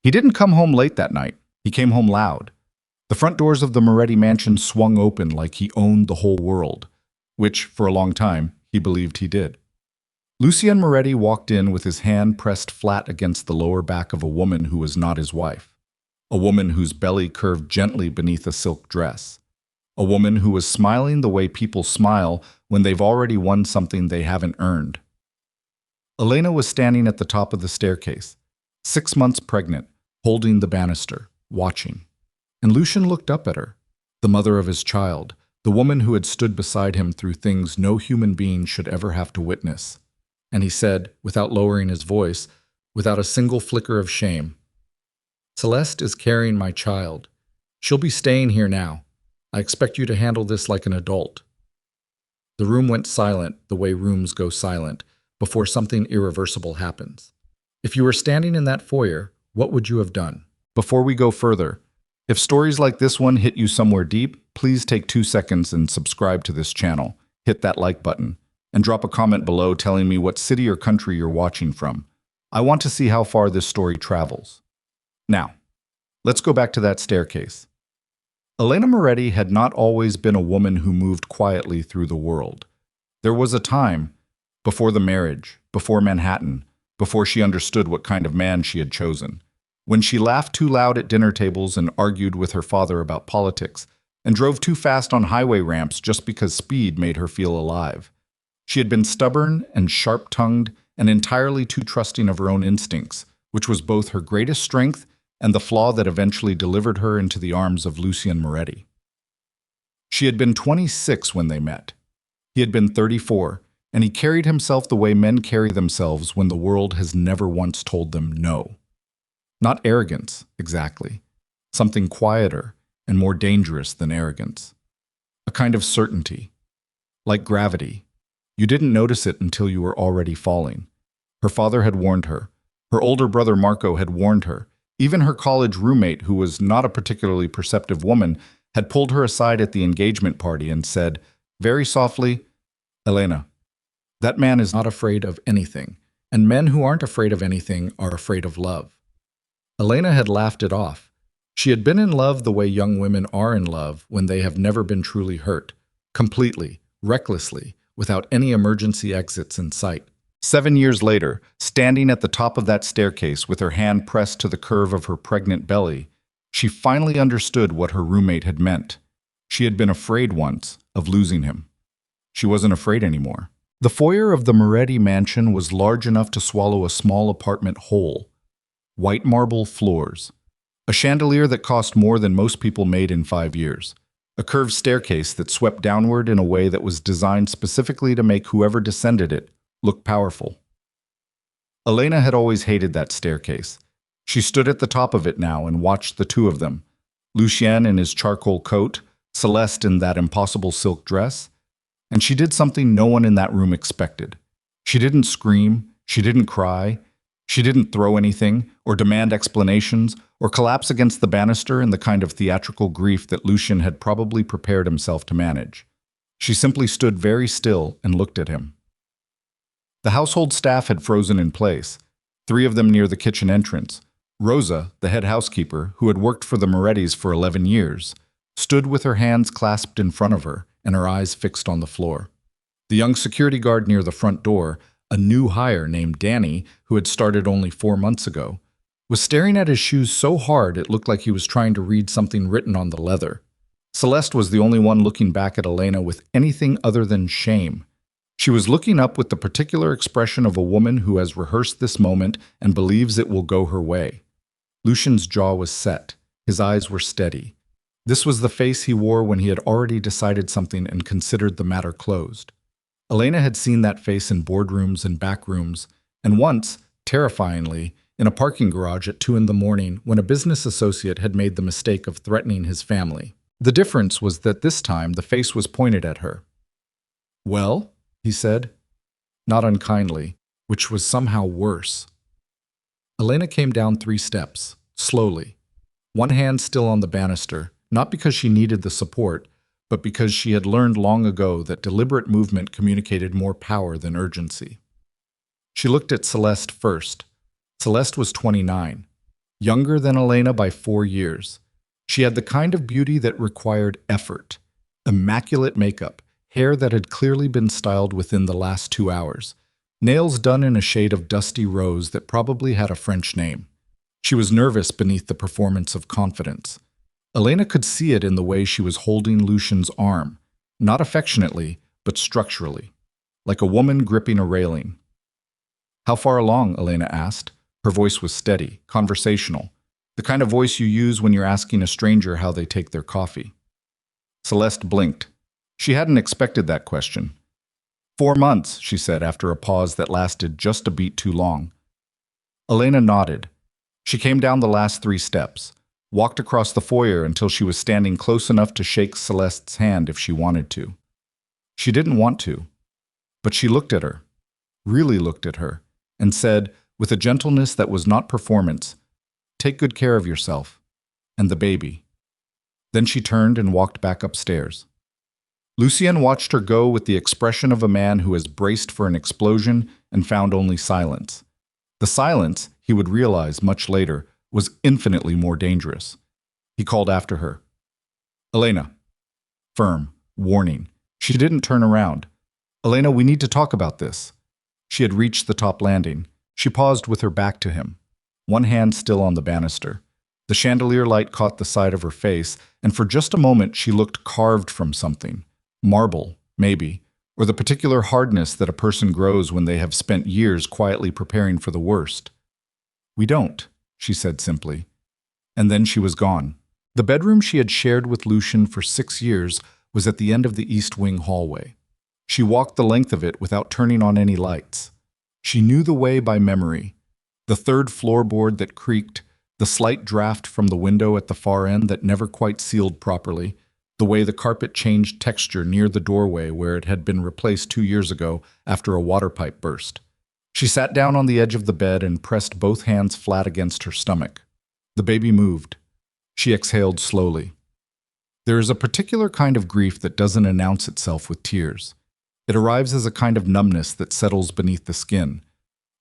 He didn't come home late that night. He came home loud. The front doors of the Moretti mansion swung open like he owned the whole world, which, for a long time, he believed he did. Lucien Moretti walked in with his hand pressed flat against the lower back of a woman who was not his wife, a woman whose belly curved gently beneath a silk dress, a woman who was smiling the way people smile when they've already won something they haven't earned. Elena was standing at the top of the staircase, 6 months pregnant, holding the banister, watching. And Lucien looked up at her, the mother of his child, the woman who had stood beside him through things no human being should ever have to witness. And he said, without lowering his voice, without a single flicker of shame, "Celeste is carrying my child. She'll be staying here now. I expect you to handle this like an adult." The room went silent the way rooms go silent before something irreversible happens. If you were standing in that foyer, what would you have done? Before we go further, if stories like this one hit you somewhere deep, please take 2 seconds and subscribe to this channel. Hit that like button and drop a comment below telling me what city or country you're watching from. I want to see how far this story travels. Now, let's go back to that staircase. Elena Moretti had not always been a woman who moved quietly through the world. There was a time, before the marriage, before Manhattan, before she understood what kind of man she had chosen, when she laughed too loud at dinner tables and argued with her father about politics, and drove too fast on highway ramps just because speed made her feel alive. She had been stubborn and sharp-tongued and entirely too trusting of her own instincts, which was both her greatest strength and the flaw that eventually delivered her into the arms of Lucien Moretti. She had been 26 when they met. He had been 34, and he carried himself the way men carry themselves when the world has never once told them no. Not arrogance, exactly. Something quieter and more dangerous than arrogance. A kind of certainty. Like gravity. You didn't notice it until you were already falling. Her father had warned her. Her older brother Marco had warned her. Even her college roommate, who was not a particularly perceptive woman, had pulled her aside at the engagement party and said, very softly, "Elena, that man is not afraid of anything, and men who aren't afraid of anything are afraid of love." Elena had laughed it off. She had been in love the way young women are in love when they have never been truly hurt, completely, recklessly, without any emergency exits in sight. 7 years later, standing at the top of that staircase with her hand pressed to the curve of her pregnant belly, she finally understood what her roommate had meant. She had been afraid once of losing him. She wasn't afraid anymore. The foyer of the Moretti mansion was large enough to swallow a small apartment whole. White marble floors. A chandelier that cost more than most people made in 5 years. A curved staircase that swept downward in a way that was designed specifically to make whoever descended it look powerful. Elena had always hated that staircase. She stood at the top of it now and watched the two of them, Lucien in his charcoal coat, Celeste in that impossible silk dress, and she did something no one in that room expected. She didn't scream, she didn't cry, she didn't throw anything, or demand explanations, or collapse against the banister in the kind of theatrical grief that Lucien had probably prepared himself to manage. She simply stood very still and looked at him. The household staff had frozen in place, 3 of them near the kitchen entrance. Rosa, the head housekeeper, who had worked for the Morettis for 11 years, stood with her hands clasped in front of her and her eyes fixed on the floor. The young security guard near the front door, a new hire named Danny, who had started only 4 months ago, was staring at his shoes so hard it looked like he was trying to read something written on the leather. Celeste was the only one looking back at Elena with anything other than shame. She was looking up with the particular expression of a woman who has rehearsed this moment and believes it will go her way. Lucien's jaw was set. His eyes were steady. This was the face he wore when he had already decided something and considered the matter closed. Elena had seen that face in boardrooms and back rooms, and once, terrifyingly, in a parking garage at 2 in the morning when a business associate had made the mistake of threatening his family. The difference was that this time the face was pointed at her. "Well?" he said, not unkindly, which was somehow worse. Elena came down 3 steps, slowly, one hand still on the banister, not because she needed the support, but because she had learned long ago that deliberate movement communicated more power than urgency. She looked at Celeste first. Celeste was 29. younger than Elena by 4 years. She had the kind of beauty that required effort, immaculate makeup, hair that had clearly been styled within the last 2 hours, nails done in a shade of dusty rose that probably had a French name. She was nervous beneath the performance of confidence. Elena could see it in the way she was holding Lucian's arm, not affectionately, but structurally, like a woman gripping a railing. "How far along?" Elena asked. Her voice was steady, conversational, the kind of voice you use when you're asking a stranger how they take their coffee. Celeste blinked. She hadn't expected that question. 4 months, she said after a pause that lasted just a beat too long. Elena nodded. She came down the last 3 steps, walked across the foyer until she was standing close enough to shake Celeste's hand if she wanted to. She didn't want to, but she looked at her, really looked at her, and said, with a gentleness that was not performance, "Take good care of yourself, and the baby." Then she turned and walked back upstairs. Lucien watched her go with the expression of a man who has braced for an explosion and found only silence. The silence, he would realize much later, was infinitely more dangerous. He called after her. "Elena." Firm, warning. She didn't turn around. "Elena, we need to talk about this." She had reached the top landing. She paused with her back to him, one hand still on the banister. The chandelier light caught the side of her face, and for just a moment she looked carved from something. Marble, maybe, or the particular hardness that a person grows when they have spent years quietly preparing for the worst. "We don't," she said simply. And then she was gone. The bedroom she had shared with Lucien for 6 years was at the end of the east wing hallway. She walked the length of it without turning on any lights. She knew the way by memory. The third floorboard that creaked, the slight draft from the window at the far end that never quite sealed properly, the way the carpet changed texture near the doorway where it had been replaced 2 years ago after a water pipe burst. She sat down on the edge of the bed and pressed both hands flat against her stomach. The baby moved. She exhaled slowly. There is a particular kind of grief that doesn't announce itself with tears. It arrives as a kind of numbness that settles beneath the skin.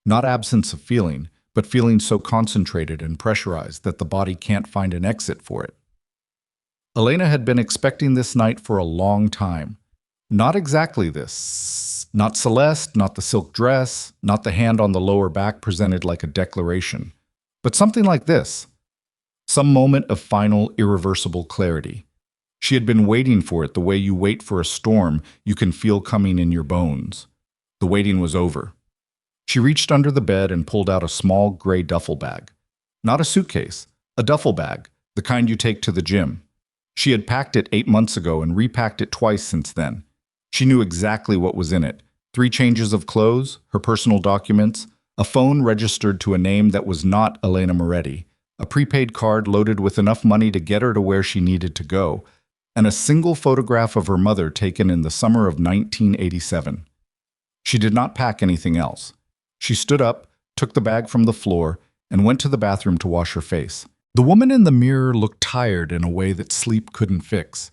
Not absence of feeling, but feeling so concentrated and pressurized that the body can't find an exit for it. Elena had been expecting this night for a long time. Not exactly this. Not Celeste, not the silk dress, not the hand on the lower back presented like a declaration. But something like this. Some moment of final, irreversible clarity. She had been waiting for it the way you wait for a storm you can feel coming in your bones. The waiting was over. She reached under the bed and pulled out a small gray duffel bag. Not a suitcase, a duffel bag, the kind you take to the gym. She had packed it 8 months ago and repacked it twice since then. She knew exactly what was in it. 3 changes of clothes, her personal documents, a phone registered to a name that was not Elena Moretti, a prepaid card loaded with enough money to get her to where she needed to go, and a single photograph of her mother taken in the summer of 1987. She did not pack anything else. She stood up, took the bag from the floor, and went to the bathroom to wash her face. The woman in the mirror looked tired in a way that sleep couldn't fix,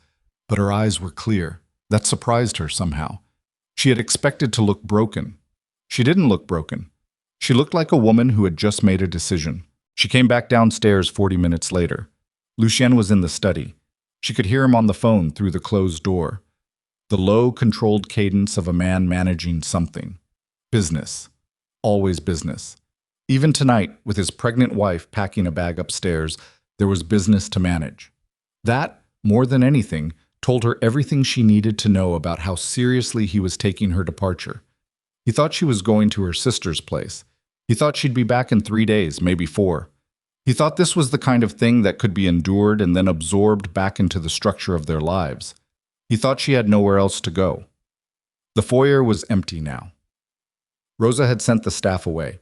but her eyes were clear. That surprised her somehow. She had expected to look broken. She didn't look broken. She looked like a woman who had just made a decision. She came back downstairs 40 minutes later. Lucien was in the study. She could hear him on the phone through the closed door. The low, controlled cadence of a man managing something. Business. Always business. Even tonight, with his pregnant wife packing a bag upstairs, there was business to manage. That, more than anything, told her everything she needed to know about how seriously he was taking her departure. He thought she was going to her sister's place. He thought she'd be back in 3 days, maybe 4. He thought this was the kind of thing that could be endured and then absorbed back into the structure of their lives. He thought she had nowhere else to go. The foyer was empty now. Rosa had sent the staff away.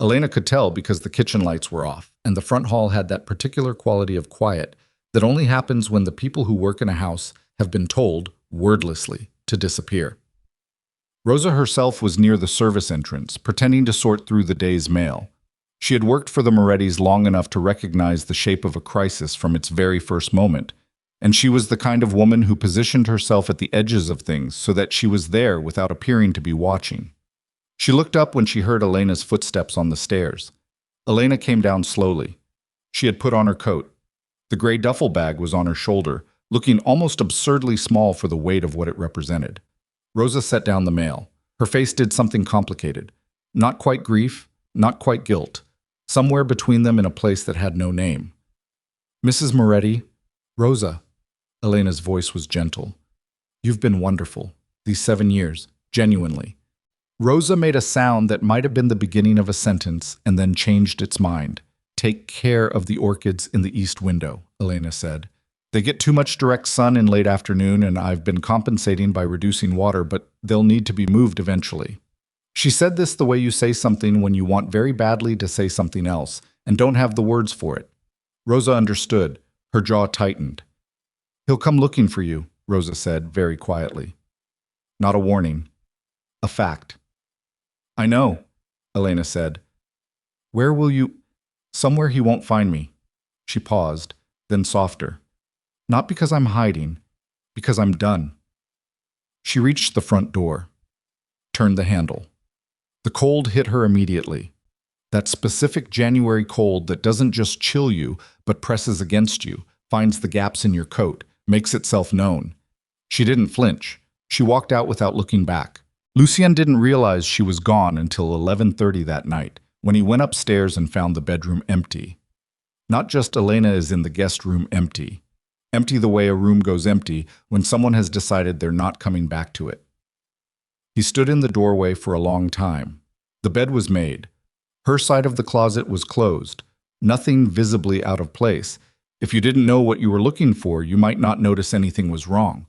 Elena could tell because the kitchen lights were off, and the front hall had that particular quality of quiet that only happens when the people who work in a house have been told, wordlessly, to disappear. Rosa herself was near the service entrance, pretending to sort through the day's mail. She had worked for the Morettis long enough to recognize the shape of a crisis from its very first moment, and she was the kind of woman who positioned herself at the edges of things so that she was there without appearing to be watching. She looked up when she heard Elena's footsteps on the stairs. Elena came down slowly. She had put on her coat. The gray duffel bag was on her shoulder, looking almost absurdly small for the weight of what it represented. Rosa set down the mail. Her face did something complicated. Not quite grief, not quite guilt. Somewhere between them in a place that had no name. Mrs. Moretti, Rosa. Elena's voice was gentle. You've been wonderful. These 7 years. Genuinely. Rosa made a sound that might have been the beginning of a sentence and then changed its mind. Take care of the orchids in the east window, Elena said. They get too much direct sun in late afternoon and I've been compensating by reducing water, but they'll need to be moved eventually. She said this the way you say something when you want very badly to say something else and don't have the words for it. Rosa understood. Her jaw tightened. He'll come looking for you, Rosa said very quietly. Not a warning. A fact. I know, Elena said. Where will you? Somewhere he won't find me. She paused, then softer. Not because I'm hiding, because I'm done. She reached the front door, turned the handle. The cold hit her immediately. That specific January cold that doesn't just chill you, but presses against you, finds the gaps in your coat, makes itself known. She didn't flinch. She walked out without looking back. Lucien didn't realize she was gone until 11:30 that night, when he went upstairs and found the bedroom empty. Not just Elena is in the guest room empty. Empty the way a room goes empty when someone has decided they're not coming back to it. He stood in the doorway for a long time. The bed was made. Her side of the closet was closed. Nothing visibly out of place. If you didn't know what you were looking for, you might not notice anything was wrong.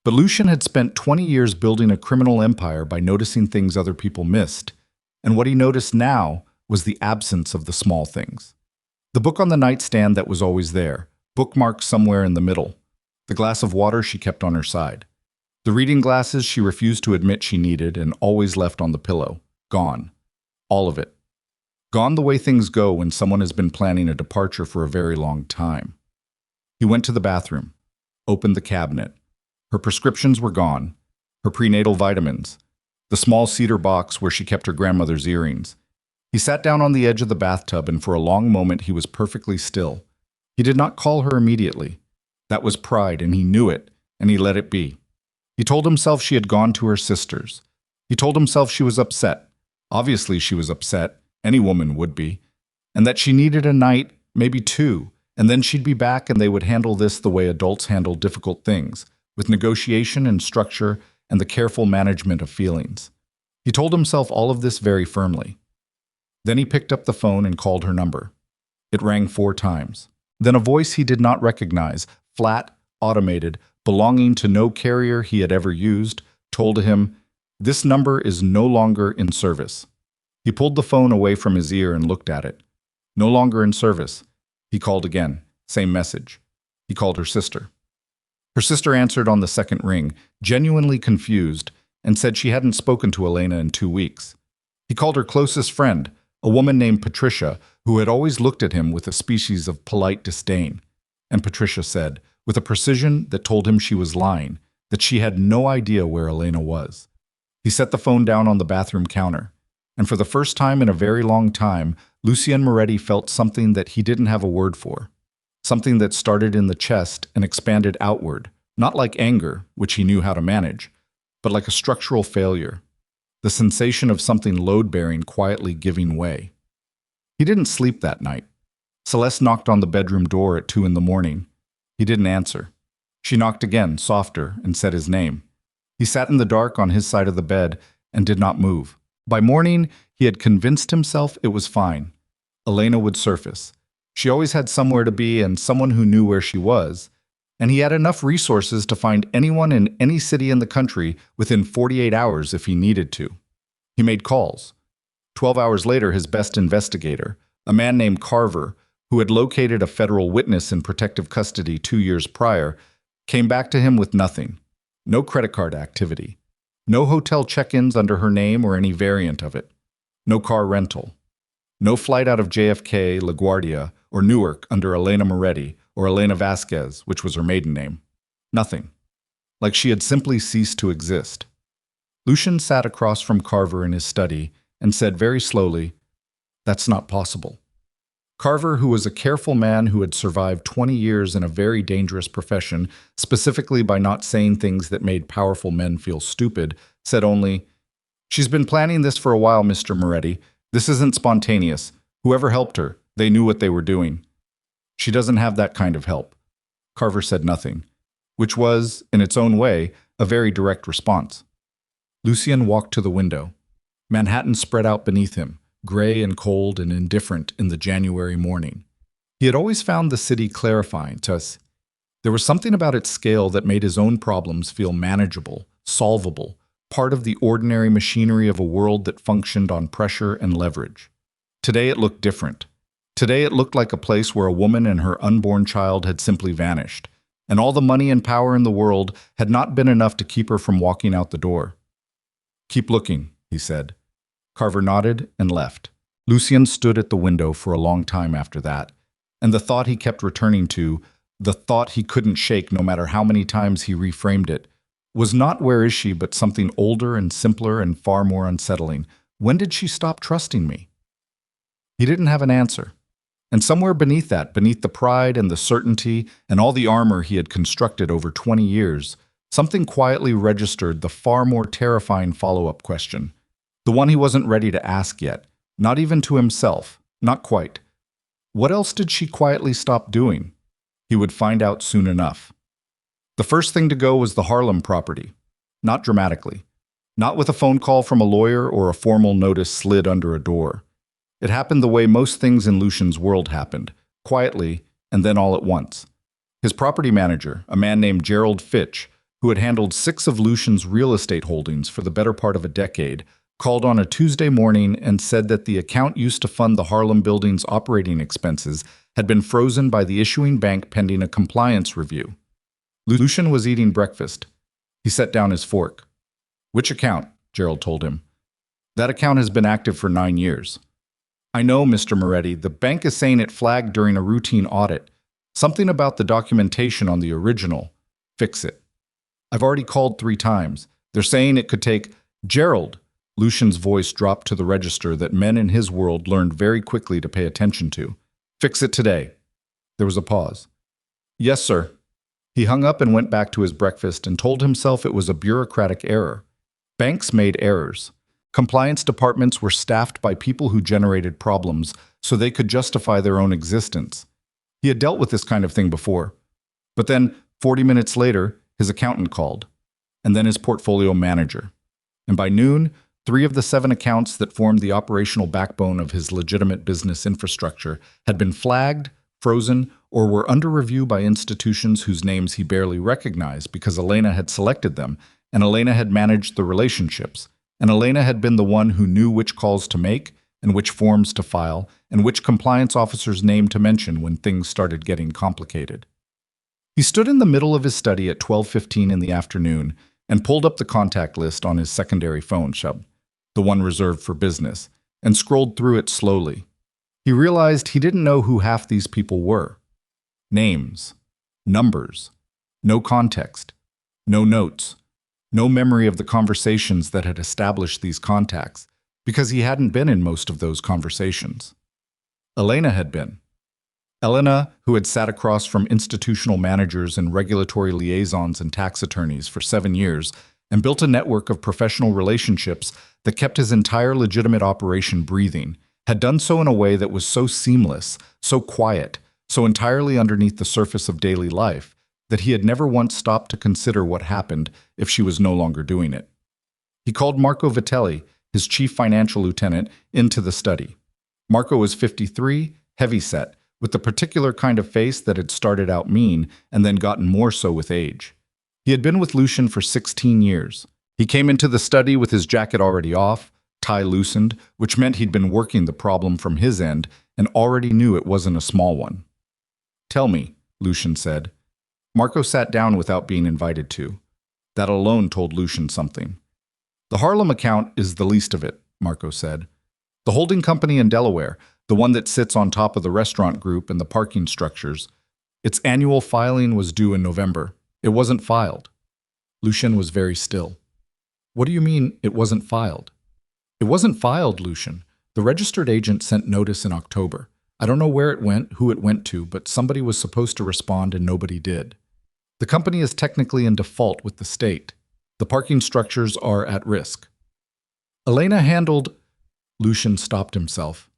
But Lucien had spent 20 years building a criminal empire by noticing things other people missed. And what he noticed now was the absence of the small things. The book on the nightstand that was always there, bookmarked somewhere in the middle. The glass of water she kept on her side. The reading glasses she refused to admit she needed and always left on the pillow. Gone. All of it. Gone the way things go when someone has been planning a departure for a very long time. He went to the bathroom, opened the cabinet. Her prescriptions were gone. Her prenatal vitamins. The small cedar box where she kept her grandmother's earrings. He sat down on the edge of the bathtub and for a long moment he was perfectly still. He did not call her immediately. That was pride and he knew it, and he let it be. He told himself she had gone to her sister's. He told himself she was upset. Obviously she was upset. Any woman would be. And that she needed a night, maybe 2, and then she'd be back and they would handle this the way adults handle difficult things, with negotiation and structure and the careful management of feelings. He told himself all of this very firmly. Then he picked up the phone and called her number. It rang 4 times. Then a voice he did not recognize, flat, automated, belonging to no carrier he had ever used, told him, "This number is no longer in service." He pulled the phone away from his ear and looked at it. No longer in service. He called again. Same message. He called her sister. Her sister answered on the second ring, genuinely confused, and said she hadn't spoken to Elena in 2 weeks. He called her closest friend, a woman named Patricia, who had always looked at him with a species of polite disdain. And Patricia said, with a precision that told him she was lying, that she had no idea where Elena was. He set the phone down on the bathroom counter. And for the first time in a very long time, Lucien Moretti felt something that he didn't have a word for. Something that started in the chest and expanded outward, not like anger, which he knew how to manage, but like a structural failure. The sensation of something load-bearing quietly giving way. He didn't sleep that night. Celeste knocked on the bedroom door at 2 in the morning. He didn't answer. She knocked again, softer, and said his name. He sat in the dark on his side of the bed and did not move. By morning, he had convinced himself it was fine. Elena would surface. She always had somewhere to be and someone who knew where she was, and he had enough resources to find anyone in any city in the country within 48 hours if he needed to. He made calls. 12 hours later, his best investigator, a man named Carver, who had located a federal witness in protective custody 2 years prior, came back to him with nothing. No credit card activity. No hotel check-ins under her name or any variant of it. No car rental. No flight out of JFK, LaGuardia, or Newark under Elena Moretti or Elena Vasquez, which was her maiden name. Nothing. Like she had simply ceased to exist. Lucien sat across from Carver in his study and said very slowly, "That's not possible." Carver, who was a careful man who had survived 20 years in a very dangerous profession, specifically by not saying things that made powerful men feel stupid, said only, "She's been planning this for a while, Mr. Moretti. This isn't spontaneous. Whoever helped her, they knew what they were doing." "She doesn't have that kind of help." Carver said nothing, which was, in its own way, a very direct response. Lucien walked to the window. Manhattan spread out beneath him, gray and cold and indifferent in the January morning. He had always found the city clarifying to us. There was something about its scale that made his own problems feel manageable, solvable, part of the ordinary machinery of a world that functioned on pressure and leverage. Today it looked different. Today it looked like a place where a woman and her unborn child had simply vanished, and all the money and power in the world had not been enough to keep her from walking out the door. "Keep looking," he said. Carver nodded and left. Lucien stood at the window for a long time after that, and the thought he kept returning to, the thought he couldn't shake no matter how many times he reframed it, was not "where is she," but something older and simpler and far more unsettling. When did she stop trusting me? He didn't have an answer. And somewhere beneath that, beneath the pride and the certainty and all the armor he had constructed over 20 years, something quietly registered the far more terrifying follow-up question. The one he wasn't ready to ask yet, not even to himself, not quite. What else did she quietly stop doing? He would find out soon enough. The first thing to go was the Harlem property. Not dramatically. Not with a phone call from a lawyer or a formal notice slid under a door. It happened the way most things in Lucien's world happened, quietly and then all at once. His property manager, a man named Gerald Fitch, who had handled 6 of Lucien's real estate holdings for the better part of a decade, called on a Tuesday morning and said that the account used to fund the Harlem building's operating expenses had been frozen by the issuing bank pending a compliance review. Lucien was eating breakfast. He set down his fork. "Which account?" Gerald told him. "That account has been active for 9 years. "I know, Mr. Moretti. The bank is saying it flagged during a routine audit. Something about the documentation on the original. Fix it." "I've already called 3 times. They're saying it could take—" "Gerald!" Lucien's voice dropped to the register that men in his world learned very quickly to pay attention to. "Fix it today." There was a pause. "Yes, sir." He hung up and went back to his breakfast and told himself it was a bureaucratic error. Banks made errors. Compliance departments were staffed by people who generated problems so they could justify their own existence. He had dealt with this kind of thing before. But then, 40 minutes later, his accountant called, and then his portfolio manager. And by noon, 3 of the 7 accounts that formed the operational backbone of his legitimate business infrastructure had been flagged, frozen, or were under review by institutions whose names he barely recognized because Elena had selected them, and Elena had managed the relationships. And Elena had been the one who knew which calls to make, and which forms to file, and which compliance officer's name to mention when things started getting complicated. He stood in the middle of his study at 12:15 in the afternoon and pulled up the contact list on his secondary phone, the one reserved for business, and scrolled through it slowly. He realized he didn't know who half these people were. Names, numbers, no context, no notes. No memory of the conversations that had established these contacts, because he hadn't been in most of those conversations. Elena had been. Elena, who had sat across from institutional managers and regulatory liaisons and tax attorneys for 7 years and built a network of professional relationships that kept his entire legitimate operation breathing, had done so in a way that was so seamless, so quiet, so entirely underneath the surface of daily life, that he had never once stopped to consider what happened if she was no longer doing it. He called Marco Vitelli, his chief financial lieutenant, into the study. Marco was 53, heavyset, with the particular kind of face that had started out mean and then gotten more so with age. He had been with Lucien for 16 years. He came into the study with his jacket already off, tie loosened, which meant he'd been working the problem from his end and already knew it wasn't a small one. "Tell me," Lucien said. Marco sat down without being invited to. That alone told Lucien something. "The Harlem account is the least of it," Marco said. "The holding company in Delaware, the one that sits on top of the restaurant group and the parking structures, its annual filing was due in November. It wasn't filed." Lucien was very still. "What do you mean, it wasn't filed?" "It wasn't filed, Lucien. The registered agent sent notice in October. I don't know where it went, who it went to, but somebody was supposed to respond and nobody did. The company is technically in default with the state. The parking structures are at risk. Elena handled... Lucian stopped himself.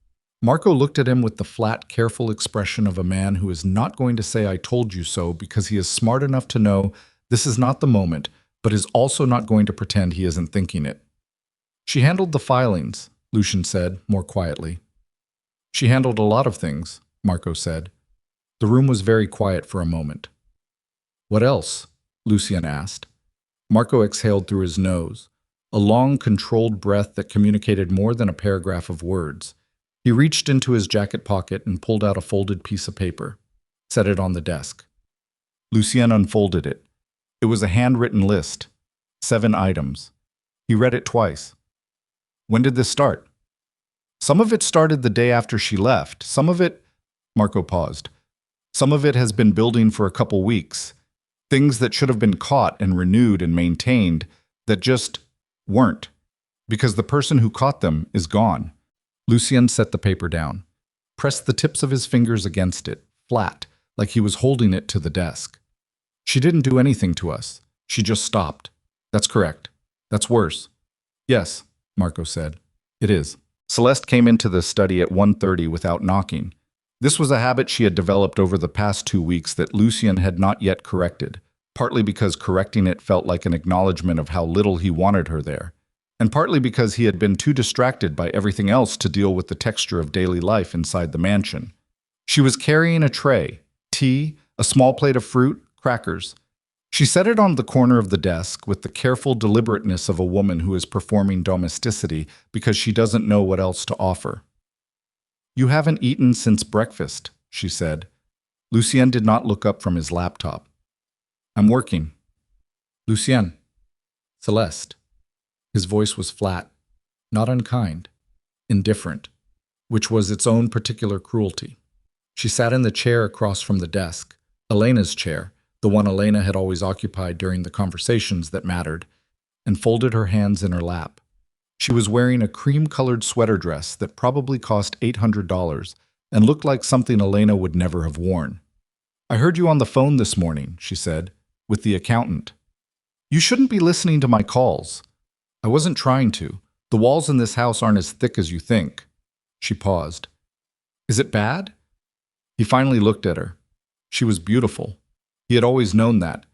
Marco looked at him with the flat, careful expression of a man who is not going to say "I told you so" because he is smart enough to know this is not the moment, but is also not going to pretend he isn't thinking it. She handled the filings, Lucian said, more quietly. She handled a lot of things, Marco said. The room was very quiet for a moment. What else? Lucian asked. Marco exhaled through his nose, a long, controlled breath that communicated more than a paragraph of words. He reached into his jacket pocket and pulled out a folded piece of paper, set it on the desk. Lucien unfolded it. It was a handwritten list, 7 items. He read it twice. When did this start? Some of it started the day after she left. Some of it... Marco paused. Some of it has been building for a couple weeks. Things that should have been caught and renewed and maintained that just weren't, because the person who caught them is gone. Lucien set the paper down, pressed the tips of his fingers against it, flat, like he was holding it to the desk. She didn't do anything to us. She just stopped. That's correct. That's worse. Yes, Marco said. It is. Celeste came into the study at 1:30 without knocking. This was a habit she had developed over the past 2 weeks that Lucien had not yet corrected, partly because correcting it felt like an acknowledgement of how little he wanted her there, and partly because he had been too distracted by everything else to deal with the texture of daily life inside the mansion. She was carrying a tray, tea, a small plate of fruit, crackers. She set it on the corner of the desk with the careful deliberateness of a woman who is performing domesticity because she doesn't know what else to offer. You haven't eaten since breakfast, she said. Lucien did not look up from his laptop. I'm working. Lucien. Celeste. His voice was flat, not unkind, indifferent, which was its own particular cruelty. She sat in the chair across from the desk, Elena's chair, the one Elena had always occupied during the conversations that mattered, and folded her hands in her lap. She was wearing a cream-colored sweater dress that probably cost $800 and looked like something Elena would never have worn. I heard you on the phone this morning, she said, with the accountant. You shouldn't be listening to my calls. I wasn't trying to. The walls in this house aren't as thick as you think. She paused. Is it bad? He finally looked at her. She was beautiful. He had always known that.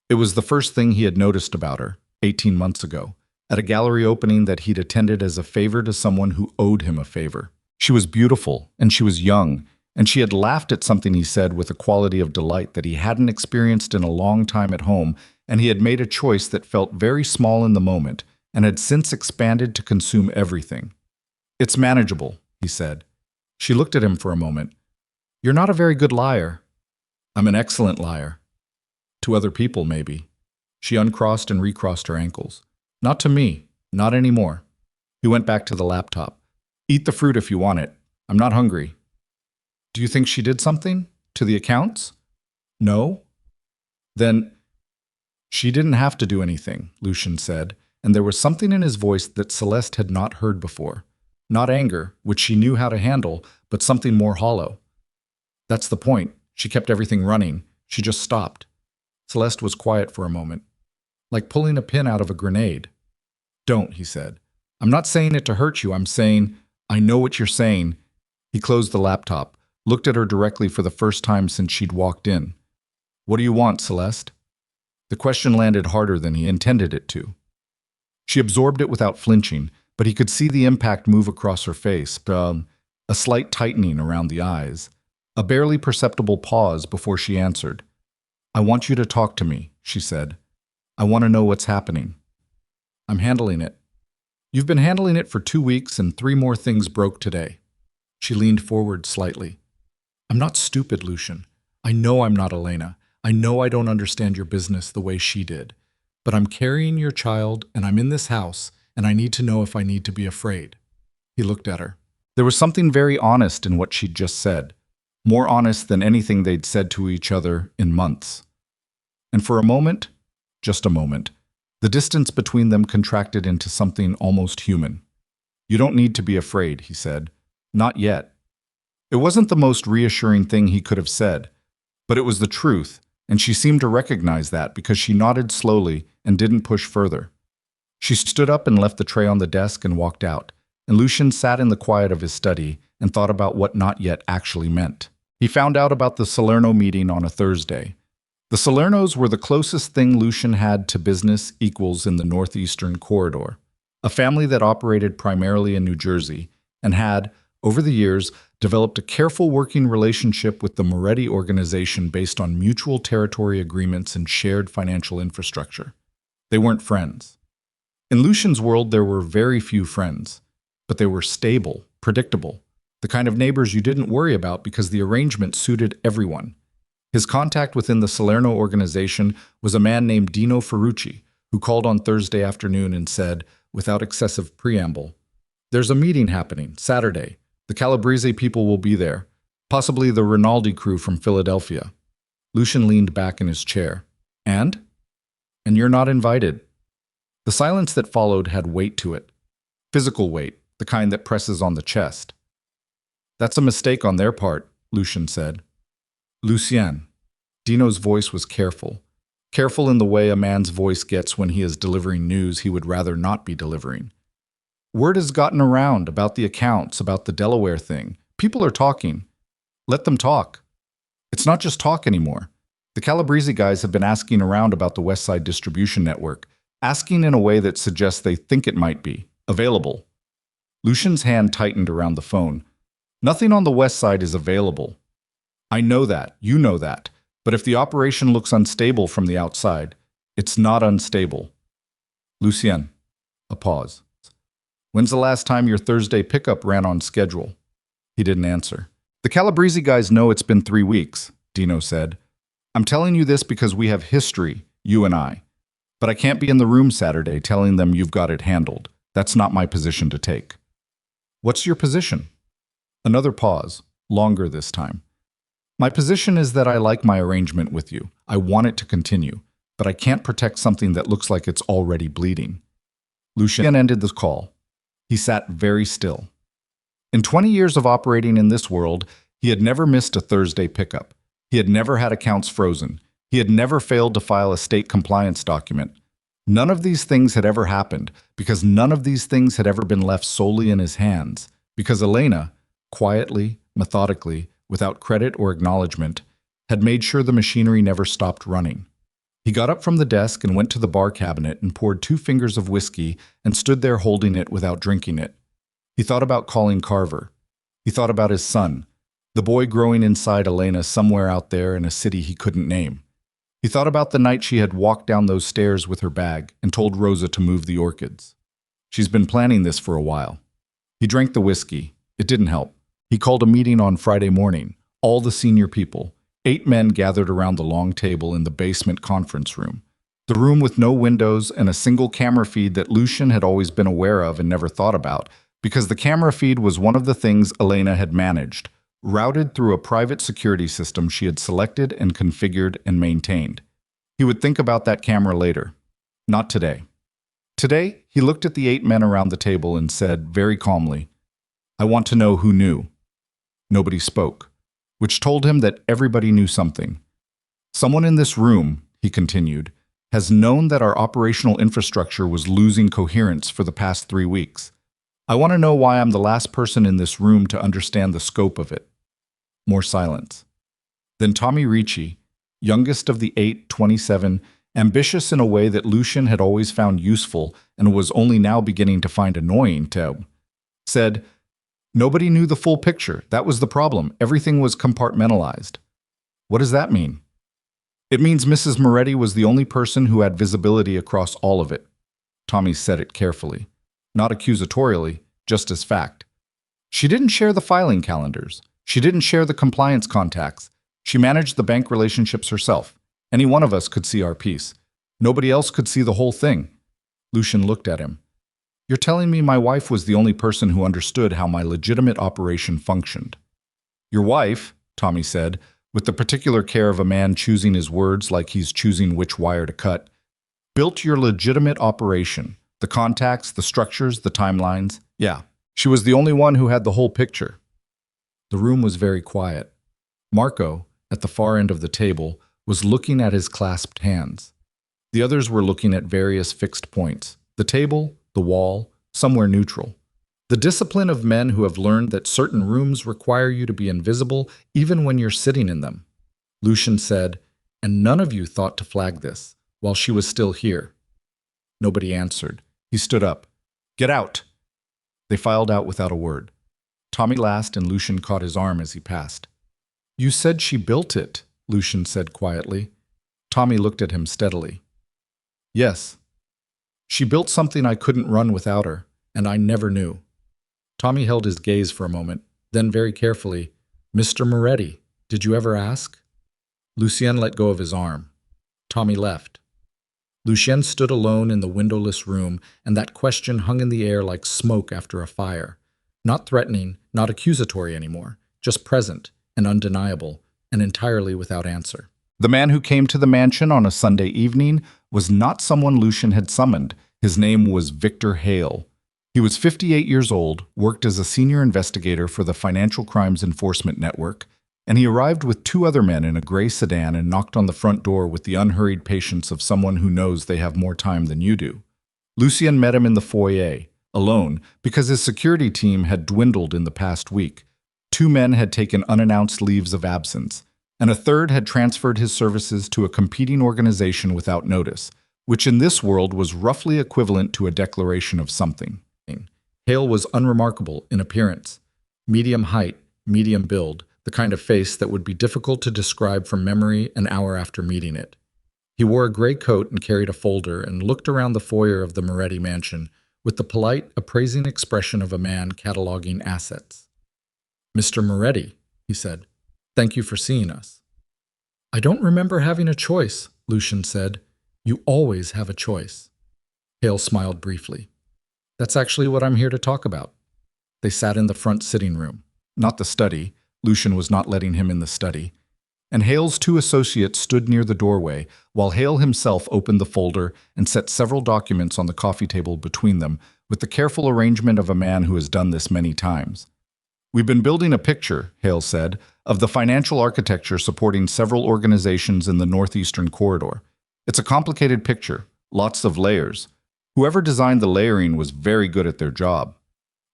It was the first thing he had noticed about her, 18 months ago, at a gallery opening that he'd attended as a favor to someone who owed him a favor. She was beautiful, and she was young, and she had laughed at something he said with a quality of delight that he hadn't experienced in a long time at home, and he had made a choice that felt very small in the moment, and had since expanded to consume everything. It's manageable, he said. She looked at him for a moment. You're not a very good liar. I'm an excellent liar. To other people, maybe. She uncrossed and recrossed her ankles. Not to me. Not anymore. He went back to the laptop. Eat the fruit if you want it. I'm not hungry. Do you think she did something? To the accounts? No? Then... She didn't have to do anything, Lucien said, and there was something in his voice that Celeste had not heard before. Not anger, which she knew how to handle, but something more hollow. That's the point. She kept everything running. She just stopped. Celeste was quiet for a moment. Like pulling a pin out of a grenade. Don't, he said. I'm not saying it to hurt you. I'm saying, I know what you're saying. He closed the laptop, looked at her directly for the first time since she'd walked in. What do you want, Celeste? The question landed harder than he intended it to. She absorbed it without flinching, but he could see the impact move across her face, a slight tightening around the eyes, a barely perceptible pause before she answered. I want you to talk to me, she said. I want to know what's happening. I'm handling it. You've been handling it for 2 weeks and 3 more things broke today. She leaned forward slightly. I'm not stupid, Lucien. I know I'm not Elena. I know I don't understand your business the way she did. But I'm carrying your child, and I'm in this house, and I need to know if I need to be afraid. He looked at her. There was something very honest in what she'd just said, more honest than anything they'd said to each other in months. And for a moment, just a moment, the distance between them contracted into something almost human. You don't need to be afraid, he said. Not yet. It wasn't the most reassuring thing he could have said, but it was the truth, and she seemed to recognize that because she nodded slowly and didn't push further. She stood up and left the tray on the desk and walked out, and Lucian sat in the quiet of his study and thought about what not yet actually meant. He found out about the Salerno meeting on a Thursday. The Salernos were the closest thing Lucian had to business equals in the northeastern corridor, a family that operated primarily in New Jersey and had, over the years, developed a careful working relationship with the Moretti organization based on mutual territory agreements and shared financial infrastructure. They weren't friends. In Lucian's world, there were very few friends, but they were stable, predictable, the kind of neighbors you didn't worry about because the arrangement suited everyone. His contact within the Salerno organization was a man named Dino Ferrucci, who called on Thursday afternoon and said, without excessive preamble, "There's a meeting happening, Saturday. The Calabrese people will be there, possibly the Rinaldi crew from Philadelphia." Lucian leaned back in his chair. And? And you're not invited. The silence that followed had weight to it. Physical weight, the kind that presses on the chest. "That's a mistake on their part," Lucian said. "Lucien." Dino's voice was careful. Careful in the way a man's voice gets when he is delivering news he would rather not be delivering. "Word has gotten around about the accounts, about the Delaware thing. People are talking. Let them talk. It's not just talk anymore. The Calabrese guys have been asking around about the West Side distribution network, asking in a way that suggests they think it might be available." Lucian's hand tightened around the phone. "Nothing on the West Side is available. I know that, you know that, but if the operation looks unstable from the outside, it's not unstable." "Lucien." A pause. "When's the last time your Thursday pickup ran on schedule?" He didn't answer. "The Calabrese guys know it's been 3 weeks, Dino said. "I'm telling you this because we have history, you and I. But I can't be in the room Saturday telling them you've got it handled. That's not my position to take." "What's your position?" Another pause, longer this time. "My position is that I like my arrangement with you. I want it to continue, but I can't protect something that looks like it's already bleeding." Lucien ended the call. He sat very still. In 20 years of operating in this world, he had never missed a Thursday pickup. He had never had accounts frozen. He had never failed to file a state compliance document. None of these things had ever happened because none of these things had ever been left solely in his hands, because Elena, quietly, methodically, without credit or acknowledgement, had made sure the machinery never stopped running. He got up from the desk and went to the bar cabinet and poured 2 fingers of whiskey and stood there holding it without drinking it. He thought about calling Carver. He thought about his son, the boy growing inside Elena somewhere out there in a city he couldn't name. He thought about the night she had walked down those stairs with her bag and told Rosa to move the orchids. She's been planning this for a while. He drank the whiskey. It didn't help. He called a meeting on Friday morning, all the senior people. 8 men gathered around the long table in the basement conference room. The room with no windows and a single camera feed that Lucian had always been aware of and never thought about, because the camera feed was one of the things Elena had managed, routed through a private security system she had selected and configured and maintained. He would think about that camera later. Not today. Today, he looked at the 8 men around the table and said, very calmly, "I want to know who knew." Nobody spoke, which told him that everybody knew something. "Someone in this room," he continued, "has known that our operational infrastructure was losing coherence for the past 3 weeks. I want to know why I'm the last person in this room to understand the scope of it." More silence. Then Tommy Ricci, youngest of the 8, 27, ambitious in a way that Lucian had always found useful and was only now beginning to find annoying, said, "Nobody knew the full picture. That was the problem. Everything was compartmentalized." "What does that mean?" "It means Mrs. Moretti was the only person who had visibility across all of it." Tommy said it carefully, not accusatorially, just as fact. "She didn't share the filing calendars. She didn't share the compliance contacts. She managed the bank relationships herself. Any one of us could see our piece. Nobody else could see the whole thing." Lucian looked at him. "You're telling me my wife was the only person who understood how my legitimate operation functioned?" "Your wife," Tommy said, with the particular care of a man choosing his words like he's choosing which wire to cut, "built your legitimate operation. The contacts, the structures, the timelines. Yeah, she was the only one who had the whole picture." The room was very quiet. Marco, at the far end of the table, was looking at his clasped hands. The others were looking at various fixed points: the table, the wall, somewhere neutral. The discipline of men who have learned that certain rooms require you to be invisible even when you're sitting in them. Lucian said, "And none of you thought to flag this while she was still here." Nobody answered. He stood up. "Get out!" They filed out without a word. Tommy laughed and Lucian caught his arm as he passed. "You said she built it," Lucian said quietly. Tommy looked at him steadily. "Yes. She built something I couldn't run without her, and I never knew." Tommy held his gaze for a moment, then very carefully, "Mr. Moretti, did you ever ask?" Lucien let go of his arm. Tommy left. Lucien stood alone in the windowless room, and that question hung in the air like smoke after a fire. Not threatening, not accusatory anymore, just present and undeniable, and entirely without answer. The man who came to the mansion on a Sunday evening was not someone Lucian had summoned. His name was Victor Hale. He was 58 years old, worked as a senior investigator for the Financial Crimes Enforcement Network, and he arrived with two other men in a gray sedan and knocked on the front door with the unhurried patience of someone who knows they have more time than you do. Lucien met him in the foyer, alone, because his security team had dwindled in the past week. Two men had taken unannounced leaves of absence, and a third had transferred his services to a competing organization without notice, which in this world was roughly equivalent to a declaration of something. Hale was unremarkable in appearance. Medium height, medium build, the kind of face that would be difficult to describe from memory an hour after meeting it. He wore a gray coat and carried a folder and looked around the foyer of the Moretti mansion with the polite, appraising expression of a man cataloging assets. "Mr. Moretti," he said, "thank you for seeing us." "I don't remember having a choice," Lucian said. "You always have a choice." Hale smiled briefly. "That's actually what I'm here to talk about." They sat in the front sitting room, not the study. Lucian was not letting him in the study. And Hale's two associates stood near the doorway, while Hale himself opened the folder and set several documents on the coffee table between them, with the careful arrangement of a man who has done this many times. "We've been building a picture," Hale said, "of the financial architecture supporting several organizations in the northeastern corridor. It's a complicated picture, lots of layers. Whoever designed the layering was very good at their job."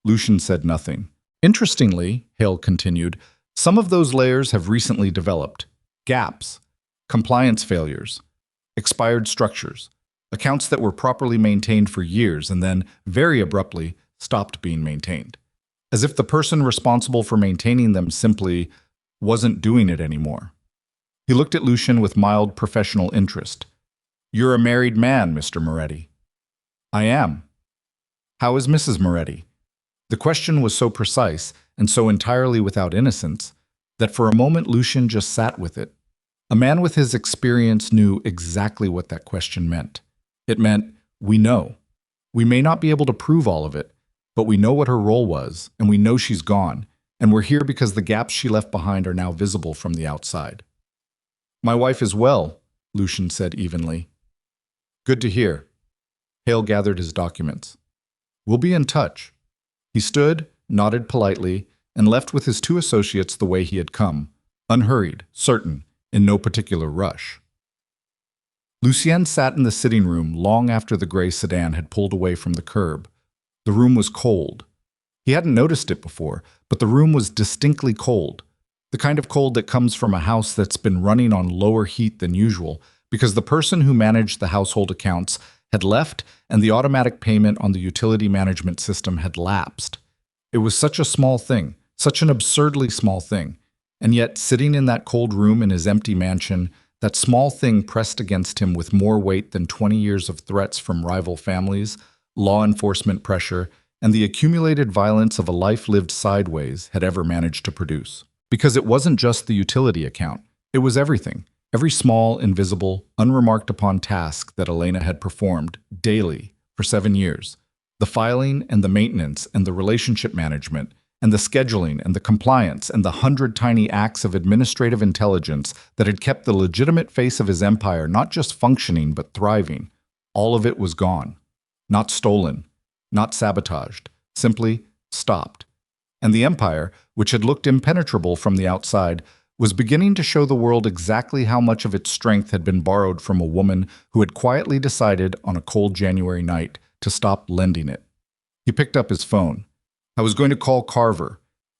Lucian said nothing. "Interestingly," Hale continued, "some of those layers have recently developed. Gaps, compliance failures, expired structures, accounts that were properly maintained for years and then, very abruptly, stopped being maintained. As if the person responsible for maintaining them simply wasn't doing it anymore." He looked at Lucian with mild professional interest. "You're a married man, Mr. Moretti." "I am." "How is Mrs. Moretti?" The question was so precise and so entirely without innocence that for a moment Lucian just sat with it. A man with his experience knew exactly what that question meant. It meant, we know. We may not be able to prove all of it, but we know what her role was, and we know she's gone, and we're here because the gaps she left behind are now visible from the outside. "My wife is well," Lucian said evenly. "Good to hear." Hale gathered his documents. "We'll be in touch." He stood, nodded politely, and left with his two associates the way he had come, unhurried, certain, in no particular rush. Lucien sat in the sitting room long after the gray sedan had pulled away from the curb. The room was cold. He hadn't noticed it before, but the room was distinctly cold. The kind of cold that comes from a house that's been running on lower heat than usual because the person who managed the household accounts had left and the automatic payment on the utility management system had lapsed. It was such a small thing, such an absurdly small thing, and yet sitting in that cold room in his empty mansion, that small thing pressed against him with more weight than 20 years of threats from rival families, law enforcement pressure, and the accumulated violence of a life lived sideways had ever managed to produce. Because it wasn't just the utility account, it was everything. Every small, invisible, unremarked upon task that Elena had performed daily for 7 years. The filing and the maintenance and the relationship management and the scheduling and the compliance and the 100 tiny acts of administrative intelligence that had kept the legitimate face of his empire not just functioning but thriving. All of it was gone. Not stolen, not sabotaged, simply stopped. And the empire, which had looked impenetrable from the outside, was beginning to show the world exactly how much of its strength had been borrowed from a woman who had quietly decided on a cold January night to stop lending it. He picked up his phone. I was going to call Carver.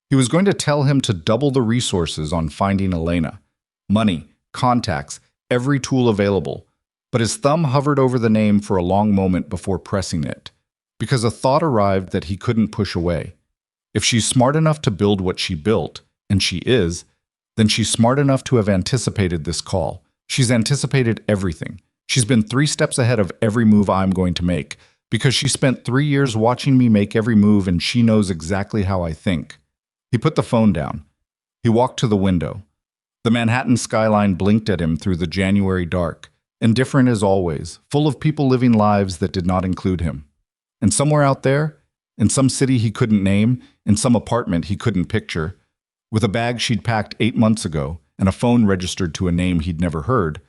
He was going to tell him to double the resources on finding Elena. Money, contacts, every tool available. But his thumb hovered over the name for a long moment before pressing it, because a thought arrived that he couldn't push away. If she's smart enough to build what she built, and she is, then she's smart enough to have anticipated this call. She's anticipated everything. She's been 3 steps ahead of every move I'm going to make, because she spent 3 years watching me make every move and she knows exactly how I think. He put the phone down. He walked to the window. The Manhattan skyline blinked at him through the January dark, indifferent as always, full of people living lives that did not include him. And somewhere out there, in some city he couldn't name, in some apartment he couldn't picture, with a bag she'd packed 8 months ago and a phone registered to a name he'd never heard,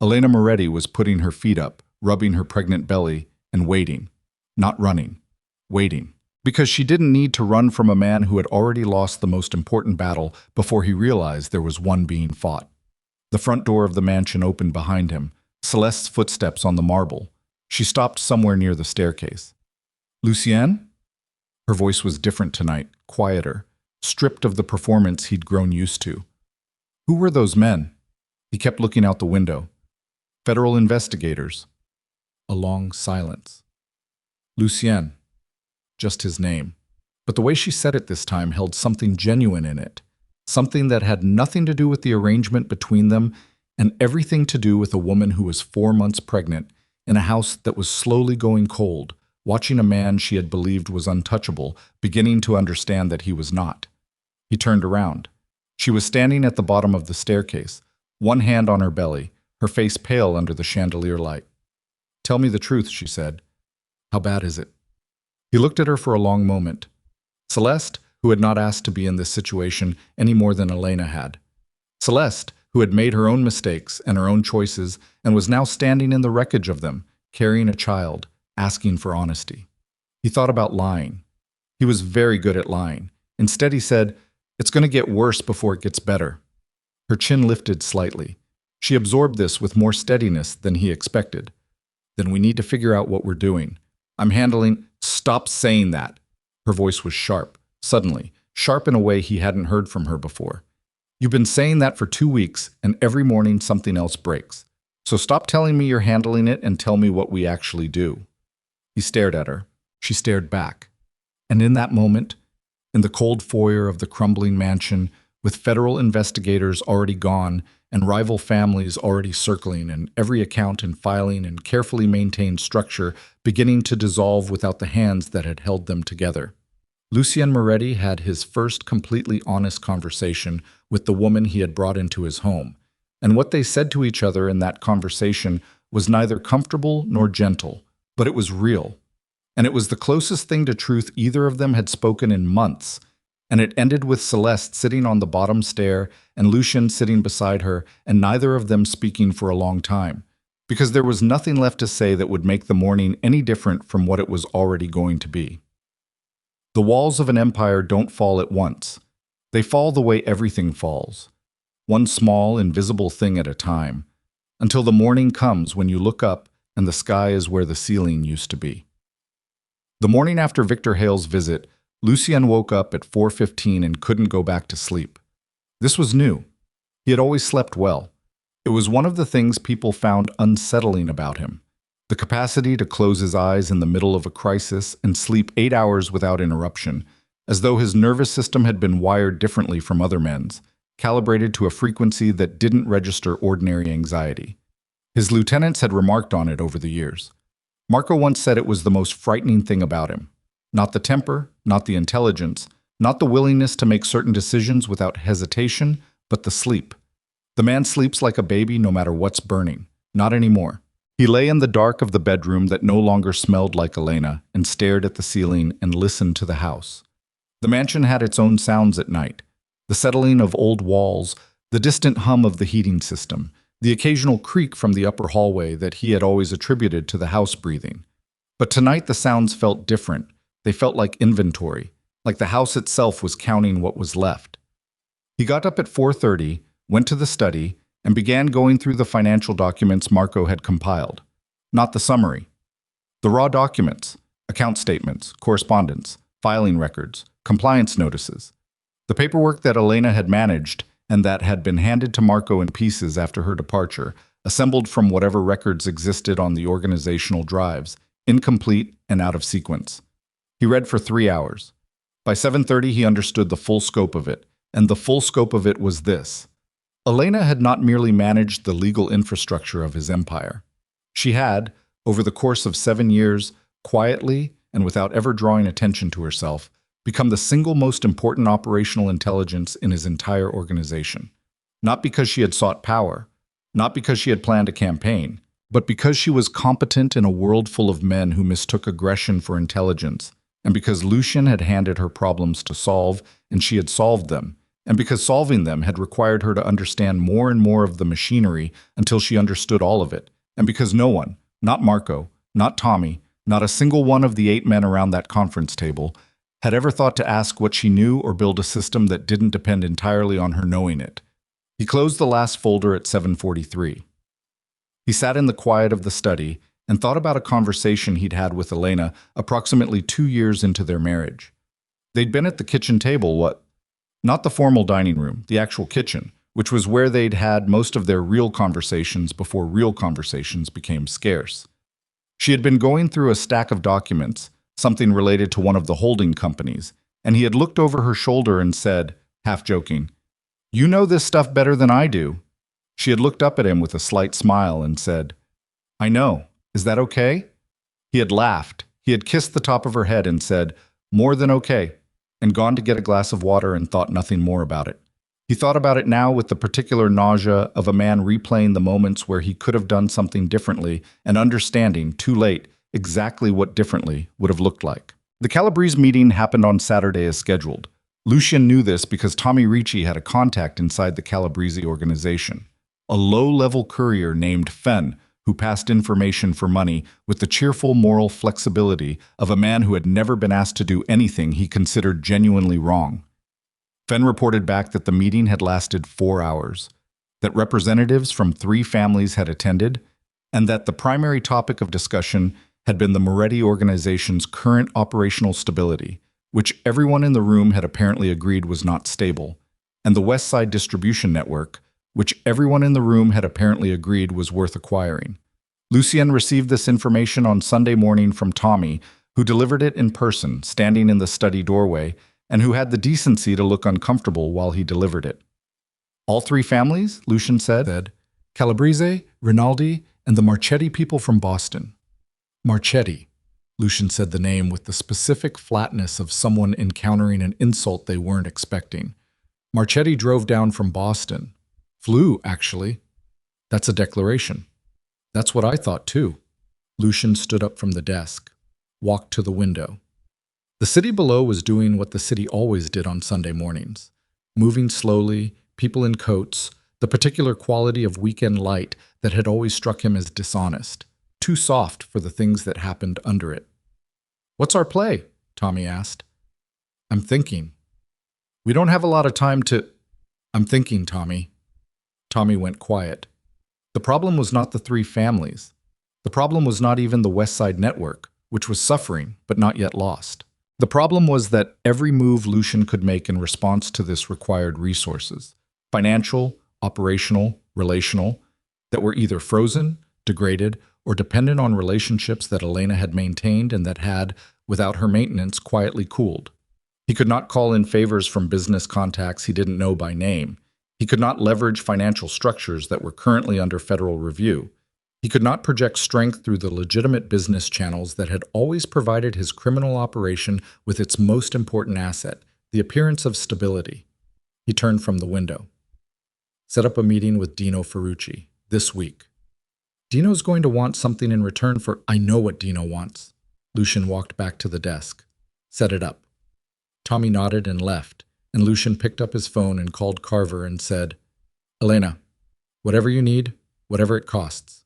Elena Moretti was putting her feet up, rubbing her pregnant belly, and waiting. Not running. Waiting. Because she didn't need to run from a man who had already lost the most important battle before he realized there was one being fought. The front door of the mansion opened behind him, Celeste's footsteps on the marble. She stopped somewhere near the staircase. Lucienne? Her voice was different tonight, quieter, stripped of the performance he'd grown used to. Who were those men? He kept looking out the window. Federal investigators. A long silence. Lucienne. Just his name. But the way she said it this time held something genuine in it. Something that had nothing to do with the arrangement between them and everything to do with a woman who was 4 months pregnant in a house that was slowly going cold, watching a man she had believed was untouchable, beginning to understand that he was not. He turned around. She was standing at the bottom of the staircase, one hand on her belly, her face pale under the chandelier light. "Tell me the truth," she said. "How bad is it?" He looked at her for a long moment. Celeste, who had not asked to be in this situation any more than Elena had. Celeste, who had made her own mistakes and her own choices and was now standing in the wreckage of them, carrying a child, asking for honesty. He thought about lying. He was very good at lying. Instead, he said, "It's going to get worse before it gets better." Her chin lifted slightly. She absorbed this with more steadiness than he expected. "Then we need to figure out what we're doing. I'm handling—" "Stop saying that." Her voice was sharp, suddenly, sharp in a way he hadn't heard from her before. "You've been saying that for 2 weeks, and every morning something else breaks. So stop telling me you're handling it and tell me what we actually do." He stared at her. She stared back. And in that moment, in the cold foyer of the crumbling mansion, with federal investigators already gone and rival families already circling and every account and filing and carefully maintained structure beginning to dissolve without the hands that had held them together, Lucienne Moretti had his first completely honest conversation with the woman he had brought into his home, and what they said to each other in that conversation was neither comfortable nor gentle, but it was real. And it was the closest thing to truth either of them had spoken in months, and it ended with Celeste sitting on the bottom stair and Lucienne sitting beside her, and neither of them speaking for a long time, because there was nothing left to say that would make the morning any different from what it was already going to be. The walls of an empire don't fall at once. They fall the way everything falls, one small, invisible thing at a time, until the morning comes when you look up and the sky is where the ceiling used to be. The morning after Victor Hale's visit, Lucienne woke up at 4:15 and couldn't go back to sleep. This was new. He had always slept well. It was one of the things people found unsettling about him. The capacity to close his eyes in the middle of a crisis and sleep 8 hours without interruption, as though his nervous system had been wired differently from other men's, calibrated to a frequency that didn't register ordinary anxiety. His lieutenants had remarked on it over the years. Marco once said it was the most frightening thing about him. Not the temper, not the intelligence, not the willingness to make certain decisions without hesitation, but the sleep. The man sleeps like a baby no matter what's burning. Not anymore. He lay in the dark of the bedroom that no longer smelled like Elena and stared at the ceiling and listened to the house. The mansion had its own sounds at night. The settling of old walls, the distant hum of the heating system, the occasional creak from the upper hallway that he had always attributed to the house breathing. But tonight the sounds felt different. They felt like inventory. like the house itself was counting what was left. He got up at 4:30, went to the study, and began going through the financial documents Marco had compiled. Not the summary. The raw documents, account statements, correspondence, filing records, compliance notices. The paperwork that Elena had managed and that had been handed to Marco in pieces after her departure, assembled from whatever records existed on the organizational drives, incomplete and out of sequence. He read for 3 hours. By 7:30 he understood the full scope of it, and the full scope of it was this. Elena had not merely managed the legal infrastructure of his empire. She had, over the course of 7 years, quietly and without ever drawing attention to herself, become the single most important operational intelligence in his entire organization. Not because she had sought power, not because she had planned a campaign, but because she was competent in a world full of men who mistook aggression for intelligence, and because Lucian had handed her problems to solve and she had solved them, and because solving them had required her to understand more and more of the machinery until she understood all of it, and because no one, not Marco, not Tommy, not a single one of the 8 men around that conference table, had ever thought to ask what she knew or build a system that didn't depend entirely on her knowing it. He closed the last folder at 7:43. He sat in the quiet of the study and thought about a conversation he'd had with Elena approximately 2 years into their marriage. They'd been at the kitchen table, not the formal dining room, the actual kitchen, which was where they'd had most of their real conversations before real conversations became scarce. She had been going through a stack of documents, something related to one of the holding companies, and he had looked over her shoulder and said, half joking, "You know this stuff better than I do." She had looked up at him with a slight smile and said, "I know. Is that okay?" He had laughed. He had kissed the top of her head and said, "More than okay," and gone to get a glass of water and thought nothing more about it. He thought about it now with the particular nausea of a man replaying the moments where he could have done something differently and understanding, too late, exactly what differently would have looked like. The Calabrese meeting happened on Saturday as scheduled. Lucian knew this because Tommy Ricci had a contact inside the Calabrese organization, a low-level courier named Fen, who passed information for money with the cheerful moral flexibility of a man who had never been asked to do anything he considered genuinely wrong. Fen reported back that the meeting had lasted 4 hours, that representatives from 3 families had attended, and that the primary topic of discussion had been the Moretti organization's current operational stability, which everyone in the room had apparently agreed was not stable, and the West Side distribution network, which everyone in the room had apparently agreed was worth acquiring. Lucien received this information on Sunday morning from Tommy, who delivered it in person, standing in the study doorway, and who had the decency to look uncomfortable while he delivered it. "All 3 families?" Lucian said. "Calabrese, Rinaldi, and the Marchetti people from Boston." Marchetti. Lucian said the name with the specific flatness of someone encountering an insult they weren't expecting. "Marchetti drove down from Boston. Flew, actually. That's a declaration." "That's what I thought, too." Lucian stood up from the desk, walked to the window. The city below was doing what the city always did on Sunday mornings. Moving slowly, people in coats, the particular quality of weekend light that had always struck him as dishonest, too soft for the things that happened under it. "What's our play?" Tommy asked. "I'm thinking." "We don't have a lot of time to—" "I'm thinking, Tommy." Tommy went quiet. The problem was not the 3 families. The problem was not even the West Side network, which was suffering but not yet lost. The problem was that every move Lucian could make in response to this required resources, financial, operational, relational, that were either frozen, degraded, or dependent on relationships that Elena had maintained and that had, without her maintenance, quietly cooled. He could not call in favors from business contacts he didn't know by name. He could not leverage financial structures that were currently under federal review. He could not project strength through the legitimate business channels that had always provided his criminal operation with its most important asset, the appearance of stability. He turned from the window. "Set up a meeting with Dino Ferrucci, this week." "Dino's going to want something in return for—" "I know what Dino wants." Lucian walked back to the desk. "Set it up." Tommy nodded and left, and Lucian picked up his phone and called Carver and said, "Elena, whatever you need, whatever it costs.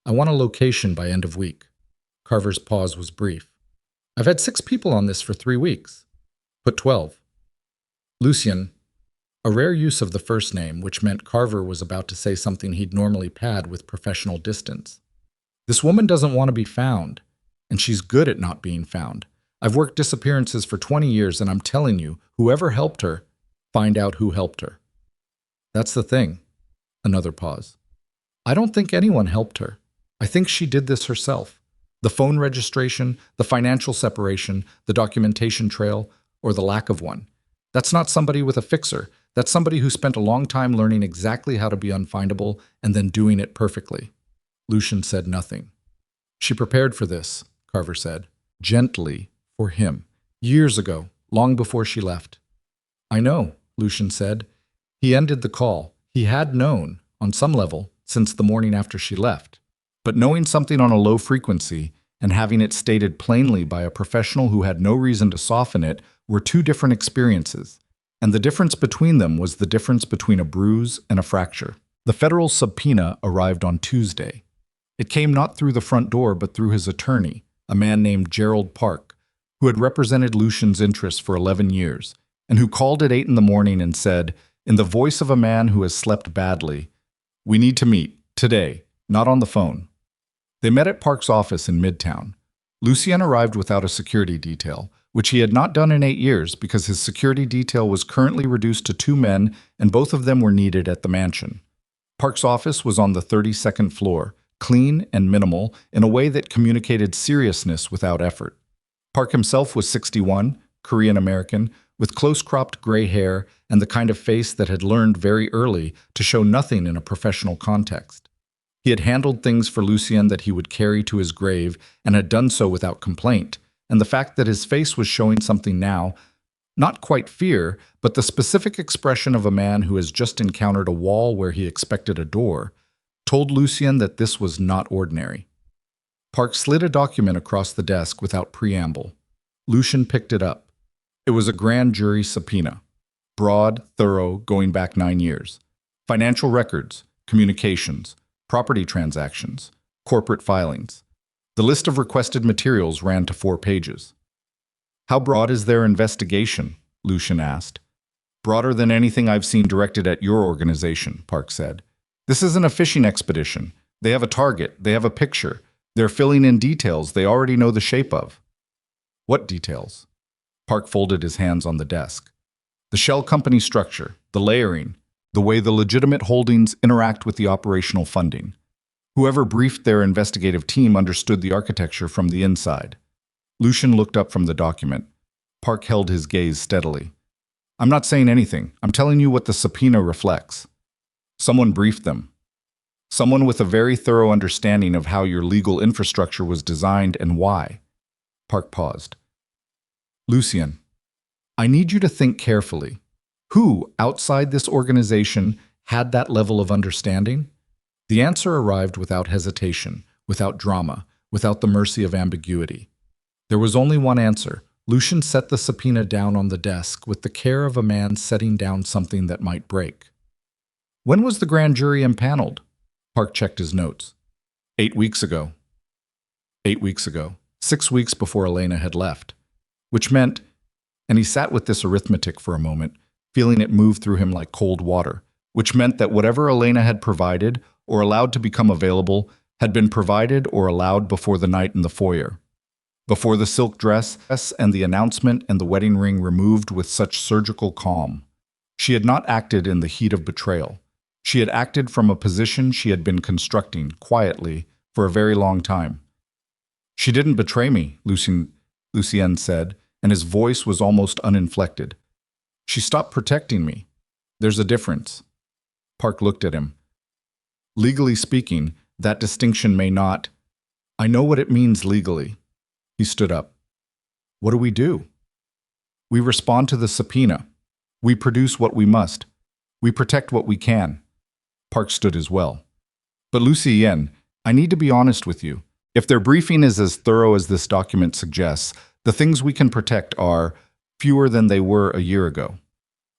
I want a location by end of week." Carver's pause was brief. "I've had 6 people on this for 3 weeks." Put 12. Lucien, a rare use of the first name, which meant Carver was about to say something he'd normally pad with professional distance. This woman doesn't want to be found, and she's good at not being found. I've worked disappearances for 20 years, and I'm telling you, whoever helped her, find out who helped her. That's the thing. Another pause. I don't think anyone helped her. I think she did this herself. The phone registration, the financial separation, the documentation trail, or the lack of one. That's not somebody with a fixer. That's somebody who spent a long time learning exactly how to be unfindable and then doing it perfectly. Lucien said nothing. She prepared for this, Carver said, gently, for him, years ago, long before she left. I know, Lucien said. He ended the call. He had known, on some level, since the morning after she left. But knowing something on a low frequency and having it stated plainly by a professional who had no reason to soften it were two different experiences. And the difference between them was the difference between a bruise and a fracture. The federal subpoena arrived on Tuesday. It came not through the front door but through his attorney, a man named Gerald Park, who had represented Lucien's interests for 11 years, and who called at 8 in the morning and said, in the voice of a man who has slept badly, "We need to meet, today, not on the phone." They met at Park's office in Midtown. Lucien arrived without a security detail, which he had not done in 8 years because his security detail was currently reduced to 2 men and both of them were needed at the mansion. Park's office was on the 32nd floor, clean and minimal in a way that communicated seriousness without effort. Park himself was 61, Korean-American, with close-cropped gray hair and the kind of face that had learned very early to show nothing in a professional context. He had handled things for Lucien that he would carry to his grave and had done so without complaint, and the fact that his face was showing something now, not quite fear, but the specific expression of a man who has just encountered a wall where he expected a door, told Lucien that this was not ordinary. Park slid a document across the desk without preamble. Lucien picked it up. It was a grand jury subpoena. Broad, thorough, going back 9 years. Financial records, communications, property transactions, corporate filings. The list of requested materials ran to 4 pages. How broad is their investigation? Lucien asked. Broader than anything I've seen directed at your organization, Park said. This isn't a fishing expedition. They have a target. They have a picture. They're filling in details they already know the shape of. What details? Park folded his hands on the desk. The shell company structure, the layering, the way the legitimate holdings interact with the operational funding. Whoever briefed their investigative team understood the architecture from the inside. Lucien looked up from the document. Park held his gaze steadily. I'm not saying anything. I'm telling you what the subpoena reflects. Someone briefed them. Someone with a very thorough understanding of how your legal infrastructure was designed and why. Park paused. Lucien, I need you to think carefully. Who, outside this organization, had that level of understanding? The answer arrived without hesitation, without drama, without the mercy of ambiguity. There was only one answer. Lucien set the subpoena down on the desk with the care of a man setting down something that might break. When was the grand jury impaneled? Park checked his notes. 8 weeks ago. 8 weeks ago. 6 weeks before Elena had left. Which meant, and he sat with this arithmetic for a moment, feeling it move through him like cold water, which meant that whatever Elena had provided or allowed to become available had been provided or allowed before the night in the foyer. Before the silk dress and the announcement and the wedding ring removed with such surgical calm. She had not acted in the heat of betrayal. She had acted from a position she had been constructing, quietly, for a very long time. She didn't betray me, Lucien said, and his voice was almost uninflected. She stopped protecting me. There's a difference. Park looked at him. Legally speaking, that distinction may not. I know what it means legally. He stood up. What do we do? We respond to the subpoena. We produce what we must. We protect what we can. Park stood as well. But Lucien, I need to be honest with you. If their briefing is as thorough as this document suggests, the things we can protect are fewer than they were a year ago.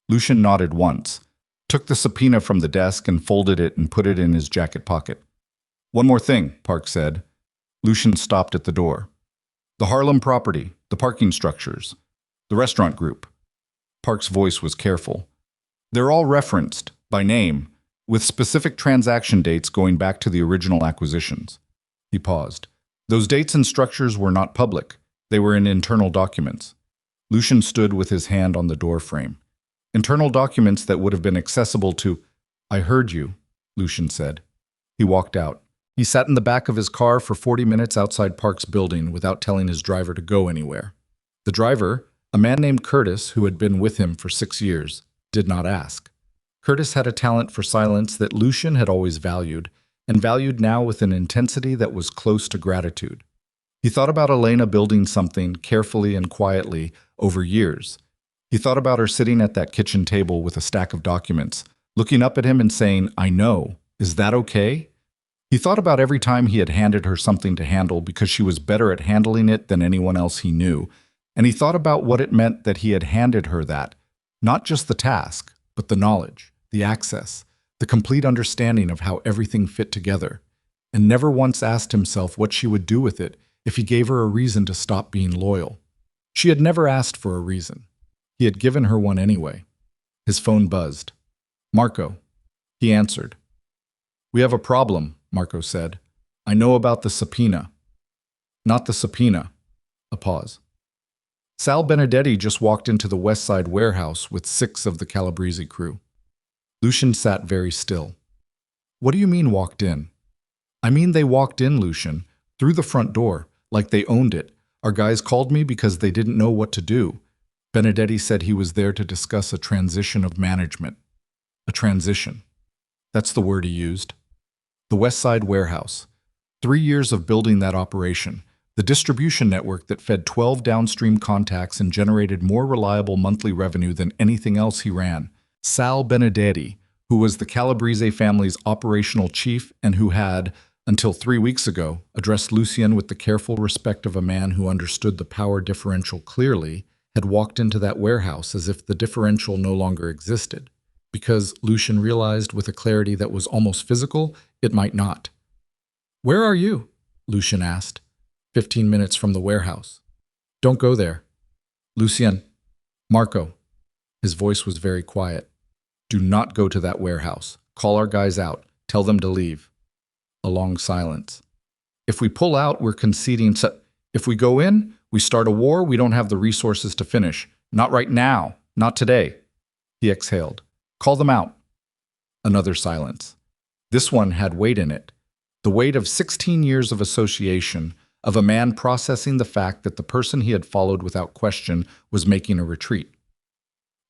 Lucien nodded once, took the subpoena from the desk and folded it and put it in his jacket pocket. One more thing, Park said. Lucien stopped at the door. The Harlem property, the parking structures, the restaurant group, Park's voice was careful. "They're all referenced, by name, with specific transaction dates going back to the original acquisitions." He paused. "Those dates and structures were not public. They were in internal documents." Lucian stood with his hand on the door frame. "Internal documents that would have been accessible to—" "I heard you," Lucian said. He walked out. He sat in the back of his car for 40 minutes outside Park's building without telling his driver to go anywhere. The driver, a man named Curtis who had been with him for 6 years, did not ask. Curtis had a talent for silence that Lucian had always valued, and valued now with an intensity that was close to gratitude. He thought about Elena building something carefully and quietly over years. He thought about her sitting at that kitchen table with a stack of documents, looking up at him and saying, "I know. Is that okay?" He thought about every time he had handed her something to handle because she was better at handling it than anyone else he knew, and he thought about what it meant that he had handed her that, not just the task, but the knowledge, the access, the complete understanding of how everything fit together, and never once asked himself what she would do with it if he gave her a reason to stop being loyal. She had never asked for a reason. He had given her one anyway. His phone buzzed. "Marco." He answered. "We have a problem," Marco said. "I know about the subpoena." "Not the subpoena." A pause. "Sal Benedetti just walked into the West Side warehouse with 6 of the Calabrese crew." Lucian sat very still. "What do you mean walked in?" "I mean they walked in, Lucian, through the front door, like they owned it. Our guys called me because they didn't know what to do. Benedetti said he was there to discuss a transition of management." A transition. That's the word he used. The West Side warehouse. 3 years of building that operation. The distribution network that fed 12 downstream contacts and generated more reliable monthly revenue than anything else he ran. Sal Benedetti, who was the Calabrese family's operational chief and who had, until 3 weeks ago, addressed Lucian with the careful respect of a man who understood the power differential clearly, had walked into that warehouse as if the differential no longer existed. Because, Lucian realized with a clarity that was almost physical, it might not. "Where are you?" Lucian asked. 15 minutes from the warehouse." "Don't go there." "Lucien." "Marco." His voice was very quiet. "Do not go to that warehouse. Call our guys out. Tell them to leave." A long silence. "If we pull out, we're conceding. If we go in, we start a war we don't have the resources to finish. Not right now. Not today." He exhaled. "Call them out." Another silence. This one had weight in it. The weight of 16 years of association, of a man processing the fact that the person he had followed without question was making a retreat.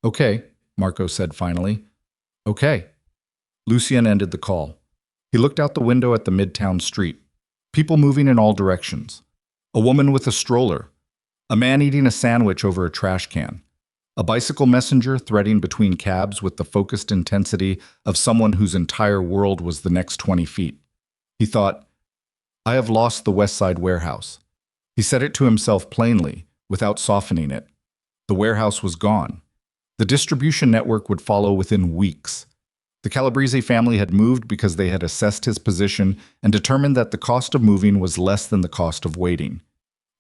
"Okay," Marco said finally. "Okay." Lucien ended the call. He looked out the window at the midtown street. People moving in all directions. A woman with a stroller. A man eating a sandwich over a trash can. A bicycle messenger threading between cabs with the focused intensity of someone whose entire world was the next 20 feet. He thought, "I have lost the West Side warehouse." He said it to himself plainly, without softening it. The warehouse was gone. The distribution network would follow within weeks. The Calabrese family had moved because they had assessed his position and determined that the cost of moving was less than the cost of waiting.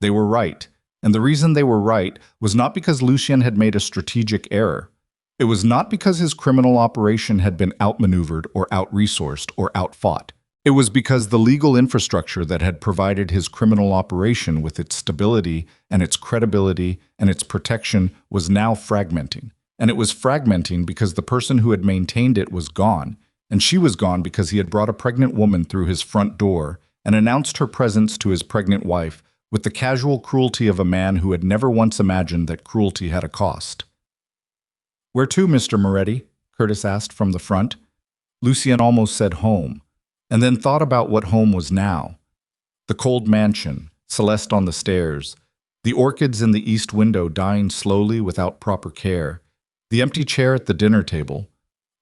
They were right, and the reason they were right was not because Lucien had made a strategic error. It was not because his criminal operation had been outmaneuvered or out-resourced or outfought. It was because the legal infrastructure that had provided his criminal operation with its stability and its credibility and its protection was now fragmenting. And it was fragmenting because the person who had maintained it was gone, and she was gone because he had brought a pregnant woman through his front door and announced her presence to his pregnant wife with the casual cruelty of a man who had never once imagined that cruelty had a cost. "Where to, Mr. Moretti?" Curtis asked from the front. Lucien almost said home, and then thought about what home was now. The cold mansion, Celeste on the stairs, the orchids in the east window dying slowly without proper care, the empty chair at the dinner table,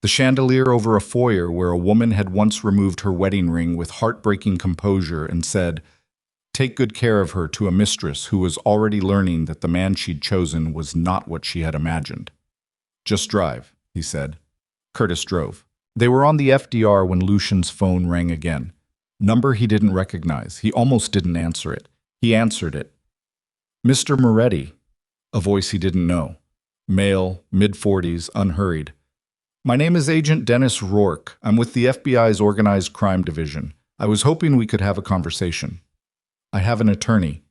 the chandelier over a foyer where a woman had once removed her wedding ring with heartbreaking composure and said, "Take good care of her," to a mistress who was already learning that the man she'd chosen was not what she had imagined. "Just drive," he said. Curtis drove. They were on the FDR when Lucian's phone rang again. Number he didn't recognize. He almost didn't answer it. He answered it. "Mr. Moretti," a voice he didn't know. Male, mid-40s, unhurried. My name is Agent Dennis Rourke. I'm with the FBI's Organized Crime Division. I was hoping we could have a conversation. I have an attorney.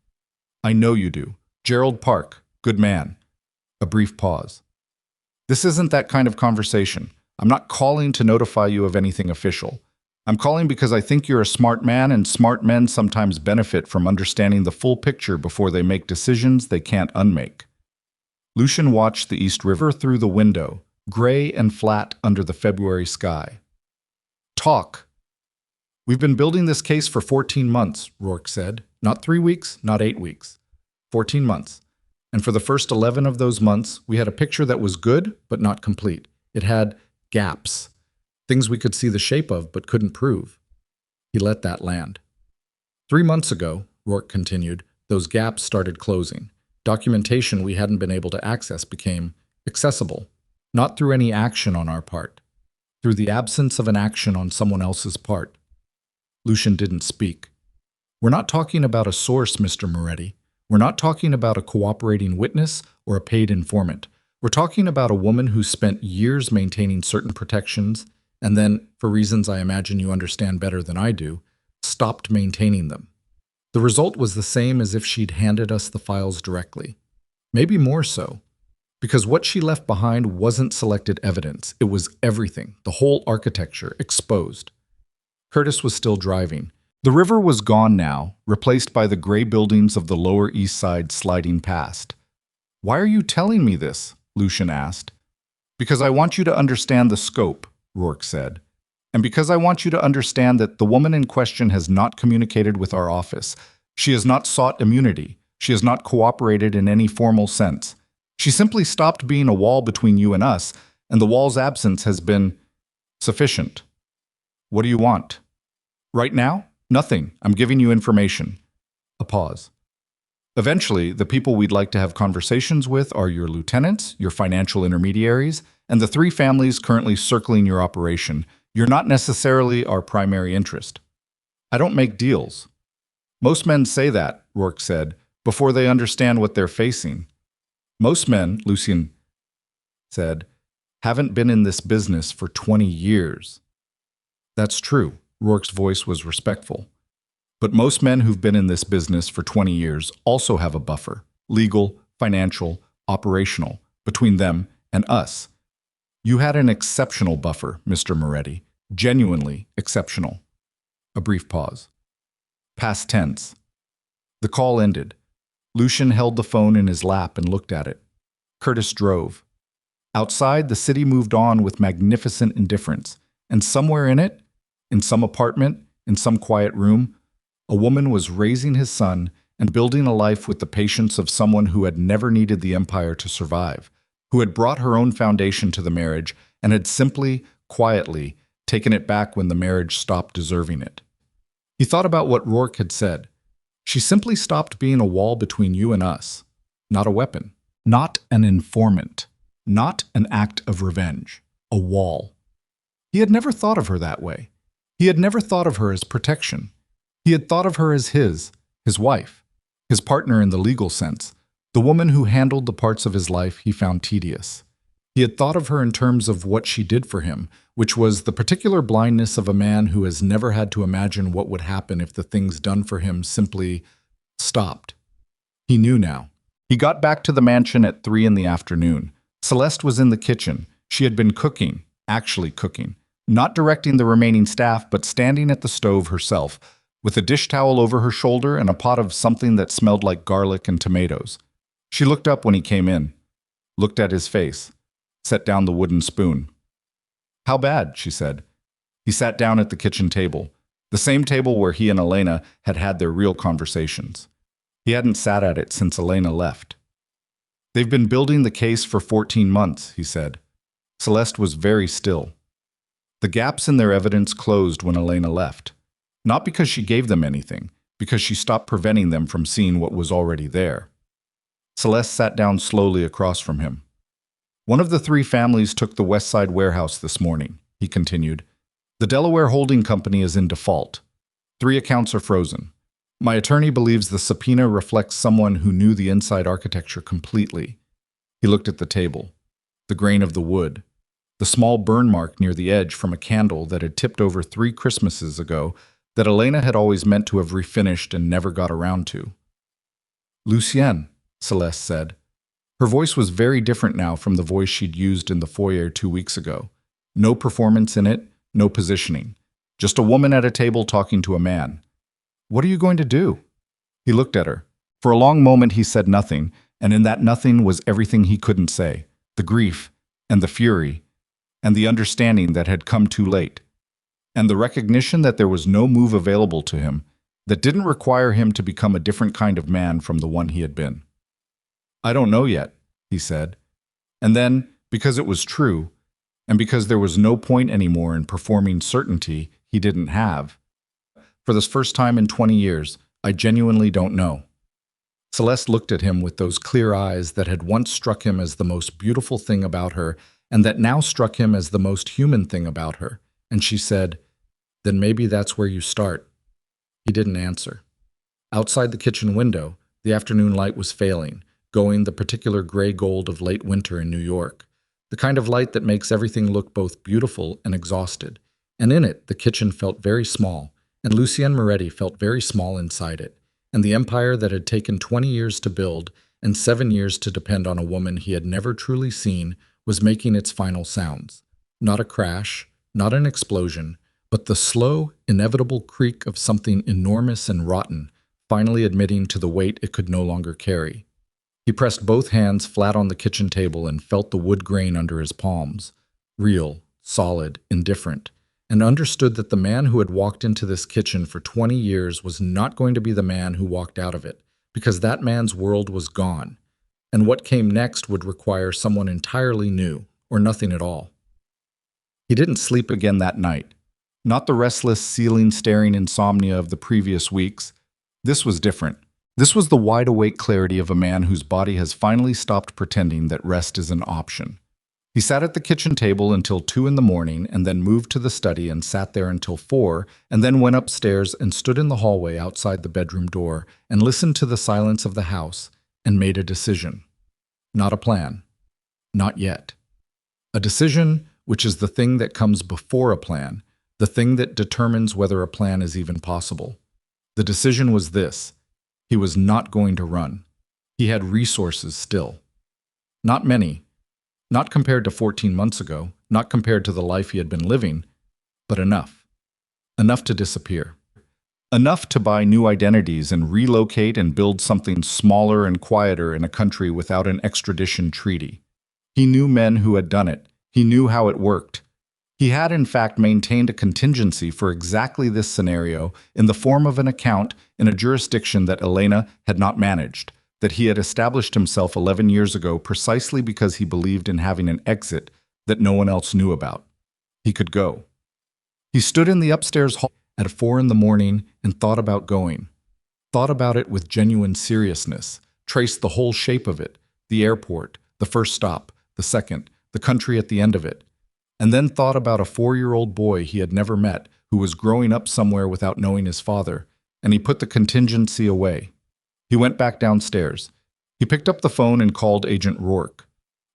I know you do. Gerald Park. Good man. A brief pause. This isn't that kind of conversation. I'm not calling to notify you of anything official. I'm calling because I think you're a smart man, and smart men sometimes benefit from understanding the full picture before they make decisions they can't unmake. Lucian watched the East River through the window, gray and flat under the February sky. Talk. We've been building this case for 14 months, Rourke said. Not 3 weeks, not 8 weeks. 14 months. And for the first 11 of those months, we had a picture that was good, but not complete. It had gaps. Things we could see the shape of, but couldn't prove. He let that land. 3 months ago, Rourke continued, those gaps started closing. Documentation we hadn't been able to access became accessible, not through any action on our part, through the absence of an action on someone else's part. Lucian didn't speak. We're not talking about a source, Mr. Moretti. We're not talking about a cooperating witness or a paid informant. We're talking about a woman who spent years maintaining certain protections and then, for reasons I imagine you understand better than I do, stopped maintaining them. The result was the same as if she'd handed us the files directly. Maybe more so, because what she left behind wasn't selected evidence. It was everything, the whole architecture, exposed. Curtis was still driving. The river was gone now, replaced by the gray buildings of the Lower East Side sliding past. Why are you telling me this? Lucian asked. Because I want you to understand the scope, Rourke said. And because I want you to understand that the woman in question has not communicated with our office. She has not sought immunity. She has not cooperated in any formal sense. She simply stopped being a wall between you and us, and the wall's absence has been sufficient. What do you want? Right now? Nothing. I'm giving you information. A pause. Eventually, the people we'd like to have conversations with are your lieutenants, your financial intermediaries, and the 3 families currently circling your operation. You're not necessarily our primary interest. I don't make deals. Most men say that, Rourke said, before they understand what they're facing. Most men, Lucian said, haven't been in this business for 20 years. That's true. Rourke's voice was respectful. But most men who've been in this business for 20 years also have a buffer, legal, financial, operational, between them and us. You had an exceptional buffer, Mr. Moretti, genuinely exceptional. A brief pause. Past tense. The call ended. Lucian held the phone in his lap and looked at it. Curtis drove. Outside, the city moved on with magnificent indifference, and somewhere in it, in some apartment, in some quiet room, a woman was raising his son and building a life with the patience of someone who had never needed the empire to survive, who had brought her own foundation to the marriage and had simply, quietly, taken it back when the marriage stopped deserving it. He thought about what Rourke had said. She simply stopped being a wall between you and us, not a weapon, not an informant, not an act of revenge, a wall. He had never thought of her that way. He had never thought of her as protection. He had thought of her as his wife, his partner in the legal sense, the woman who handled the parts of his life he found tedious. He had thought of her in terms of what she did for him, which was the particular blindness of a man who has never had to imagine what would happen if the things done for him simply stopped. He knew now. He got back to the mansion at 3 in the afternoon. Celeste was in the kitchen. She had been cooking, actually cooking, not directing the remaining staff, but standing at the stove herself, with a dish towel over her shoulder and a pot of something that smelled like garlic and tomatoes. She looked up when he came in, looked at his face, set down the wooden spoon. How bad, she said. He sat down at the kitchen table, the same table where he and Elena had had their real conversations. He hadn't sat at it since Elena left. They've been building the case for 14 months, he said. Celeste was very still. The gaps in their evidence closed when Elena left. Not because she gave them anything, because she stopped preventing them from seeing what was already there. Celeste sat down slowly across from him. One of the 3 families took the West Side warehouse this morning, he continued. The Delaware Holding Company is in default. 3 accounts are frozen. My attorney believes the subpoena reflects someone who knew the inside architecture completely. He looked at the table, the grain of the wood, the small burn mark near the edge from a candle that had tipped over 3 Christmases ago that Elena had always meant to have refinished and never got around to. "Lucien," Celeste said. Her voice was very different now from the voice she'd used in the foyer 2 weeks ago. No performance in it, no positioning. Just a woman at a table talking to a man. "What are you going to do?" He looked at her. For a long moment he said nothing, and in that nothing was everything he couldn't say. The grief, and the fury, and the understanding that had come too late. And the recognition that there was no move available to him that didn't require him to become a different kind of man from the one he had been. "I don't know yet," he said. And then, because it was true, and because there was no point anymore in performing certainty he didn't have, "For the first time in 20 years, I genuinely don't know." Celeste looked at him with those clear eyes that had once struck him as the most beautiful thing about her, and that now struck him as the most human thing about her, and she said, "Then maybe that's where you start." He didn't answer. Outside the kitchen window, the afternoon light was failing, going the particular gray gold of late winter in New York, the kind of light that makes everything look both beautiful and exhausted. And in it, the kitchen felt very small, and Lucien Moretti felt very small inside it, and the empire that had taken 20 years to build and 7 years to depend on a woman he had never truly seen was making its final sounds. Not a crash, not an explosion, but the slow, inevitable creak of something enormous and rotten, finally admitting to the weight it could no longer carry. He pressed both hands flat on the kitchen table and felt the wood grain under his palms, real, solid, indifferent, and understood that the man who had walked into this kitchen for 20 years was not going to be the man who walked out of it, because that man's world was gone, and what came next would require someone entirely new, or nothing at all. He didn't sleep again that night. Not the restless, ceiling-staring insomnia of the previous weeks. This was different. This was the wide-awake clarity of a man whose body has finally stopped pretending that rest is an option. He sat at the kitchen table until 2 in the morning and then moved to the study and sat there until 4, and then went upstairs and stood in the hallway outside the bedroom door and listened to the silence of the house and made a decision. Not a plan. Not yet. A decision, which is the thing that comes before a plan, the thing that determines whether a plan is even possible. The decision was this. He was not going to run. He had resources still. Not many. Not compared to 14 months ago, not compared to the life he had been living, but enough. Enough to disappear. Enough to buy new identities and relocate and build something smaller and quieter in a country without an extradition treaty. He knew men who had done it. He knew how it worked. He had in fact maintained a contingency for exactly this scenario in the form of an account in a jurisdiction that Elena had not managed, that he had established himself 11 years ago precisely because he believed in having an exit that no one else knew about. He could go. He stood in the upstairs hall at 4 in the morning and thought about going. Thought about it with genuine seriousness, traced the whole shape of it, the airport, the first stop, the second, the country at the end of it, and then thought about a 4-year-old boy he had never met who was growing up somewhere without knowing his father, and he put the contingency away. He went back downstairs. He picked up the phone and called Agent Rourke.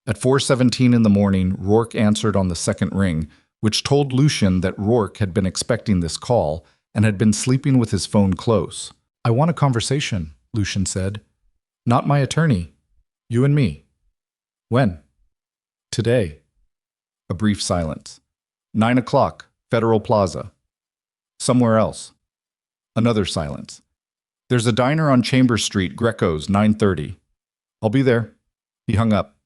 At 4:17 in the morning, Rourke answered on the second ring, which told Lucien that Rourke had been expecting this call and had been sleeping with his phone close. "I want a conversation," Lucien said. "Not my attorney. You and me." "When?" "Today." A brief silence. 9 o'clock, Federal Plaza. "Somewhere else." Another silence. "There's a diner on Chambers Street, Greco's, 9:30. "I'll be there." He hung up.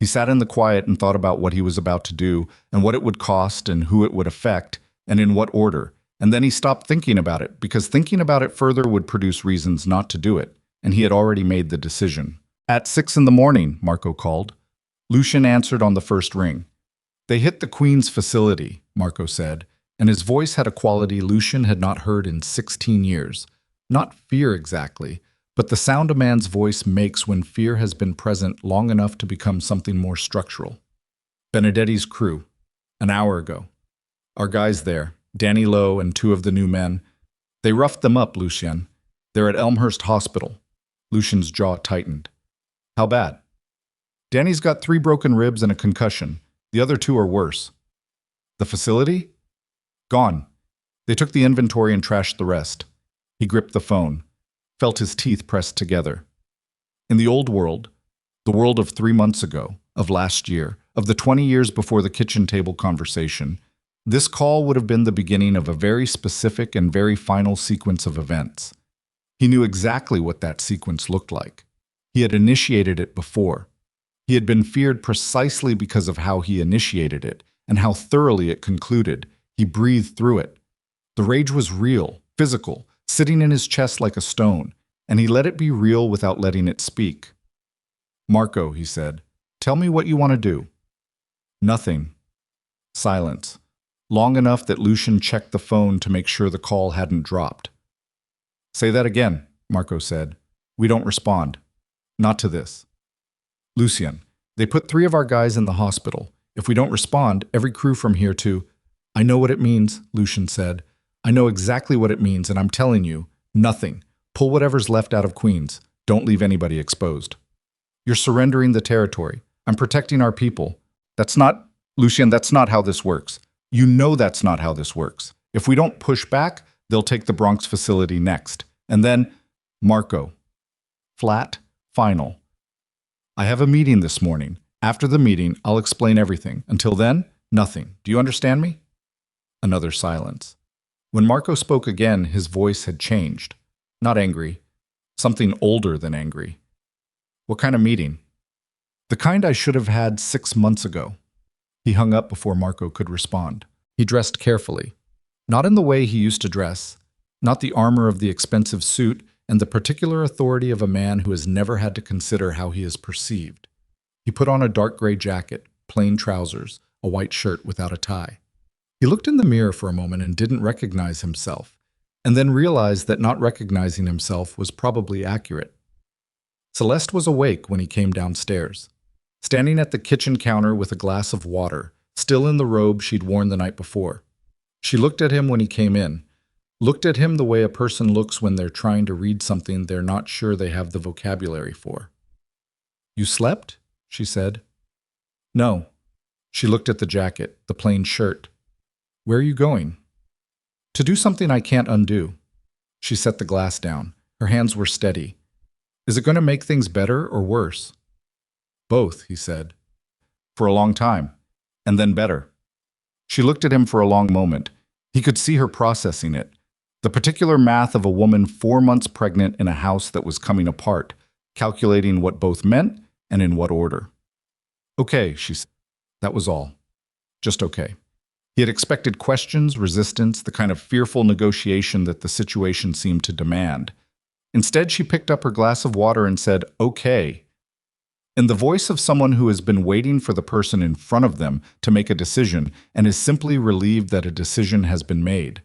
He sat in the quiet and thought about what he was about to do, and what it would cost, and who it would affect, and in what order. And then he stopped thinking about it, because thinking about it further would produce reasons not to do it, and he had already made the decision. "At 6 in the morning, Marco called. Lucien answered on the first ring. "They hit the Queen's facility," Marco said, and his voice had a quality Lucien had not heard in 16 years. Not fear exactly, but the sound a man's voice makes when fear has been present long enough to become something more structural. "Benedetti's crew. An hour ago. Our guys there, Danny Lowe and 2 of the new men. They roughed them up, Lucien. They're at Elmhurst Hospital." Lucien's jaw tightened. "How bad?" Danny's got 3 broken ribs and a concussion. The other 2 are worse. The facility? Gone. They took the inventory and trashed the rest. He gripped the phone, felt his teeth pressed together. In the old world, the world of 3 months ago, of last year, of the 20 years before the kitchen table conversation, this call would have been the beginning of a very specific and very final sequence of events. He knew exactly what that sequence looked like. He had initiated it before. He had been feared precisely because of how he initiated it and how thoroughly it concluded. He breathed through it. The rage was real, physical, sitting in his chest like a stone, and he let it be real without letting it speak. "Marco," he said, "tell me what you want to do." Nothing. Silence. Long enough that Lucian checked the phone to make sure the call hadn't dropped. "Say that again," Marco said. "We don't respond. Not to this." "Lucian, they put 3 of our guys in the hospital. If we don't respond, every crew from here to—" "I know what it means," Lucian said. "I know exactly what it means, and I'm telling you, nothing. Pull whatever's left out of Queens. Don't leave anybody exposed. You're surrendering the territory. I'm protecting our people. That's not— Lucian, that's not how this works. You know that's not how this works. If we don't push back, they'll take the Bronx facility next. And then— Marco. Flat, final. I have a meeting this morning. After the meeting, I'll explain everything. Until then, nothing. Do you understand me?" Another silence. When Marco spoke again, his voice had changed. Not angry. Something older than angry. "What kind of meeting?" "The kind I should have had 6 months ago." He hung up before Marco could respond. He dressed carefully. Not in the way he used to dress. Not the armor of the expensive suit and the particular authority of a man who has never had to consider how he is perceived. He put on a dark gray jacket, plain trousers, a white shirt without a tie. He looked in the mirror for a moment and didn't recognize himself, and then realized that not recognizing himself was probably accurate. Celeste was awake when he came downstairs, standing at the kitchen counter with a glass of water, still in the robe she'd worn the night before. She looked at him when he came in, looked at him the way a person looks when they're trying to read something they're not sure they have the vocabulary for. "You slept?" she said. "No." She looked at the jacket, the plain shirt. "Where are you going?" "To do something I can't undo." She set the glass down. Her hands were steady. "Is it going to make things better or worse?" "Both," he said. "For a long time. And then better." She looked at him for a long moment. He could see her processing it. The particular math of a woman 4 months pregnant in a house that was coming apart, calculating what both meant and in what order. "Okay," she said. That was all. Just okay. He had expected questions, resistance, the kind of fearful negotiation that the situation seemed to demand. Instead, she picked up her glass of water and said, "Okay," in the voice of someone who has been waiting for the person in front of them to make a decision and is simply relieved that a decision has been made.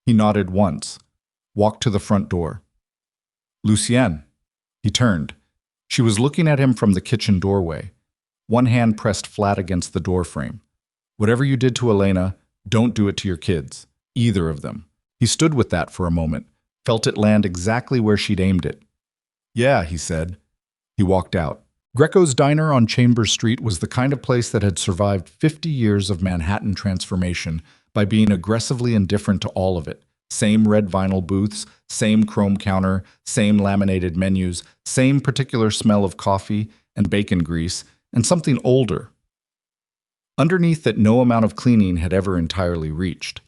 He nodded once, walked to the front door. "Lucienne." He turned. She was looking at him from the kitchen doorway, one hand pressed flat against the doorframe. "Whatever you did to Elena, don't do it to your kids, either of them." He stood with that for a moment, felt it land exactly where she'd aimed it. "Yeah," he said. He walked out. Greco's Diner on Chambers Street was the kind of place that had survived 50 years of Manhattan transformation by being aggressively indifferent to all of it. Same red vinyl booths, same chrome counter, same laminated menus, same particular smell of coffee and bacon grease, and something older. Underneath that no amount of cleaning had ever entirely reached.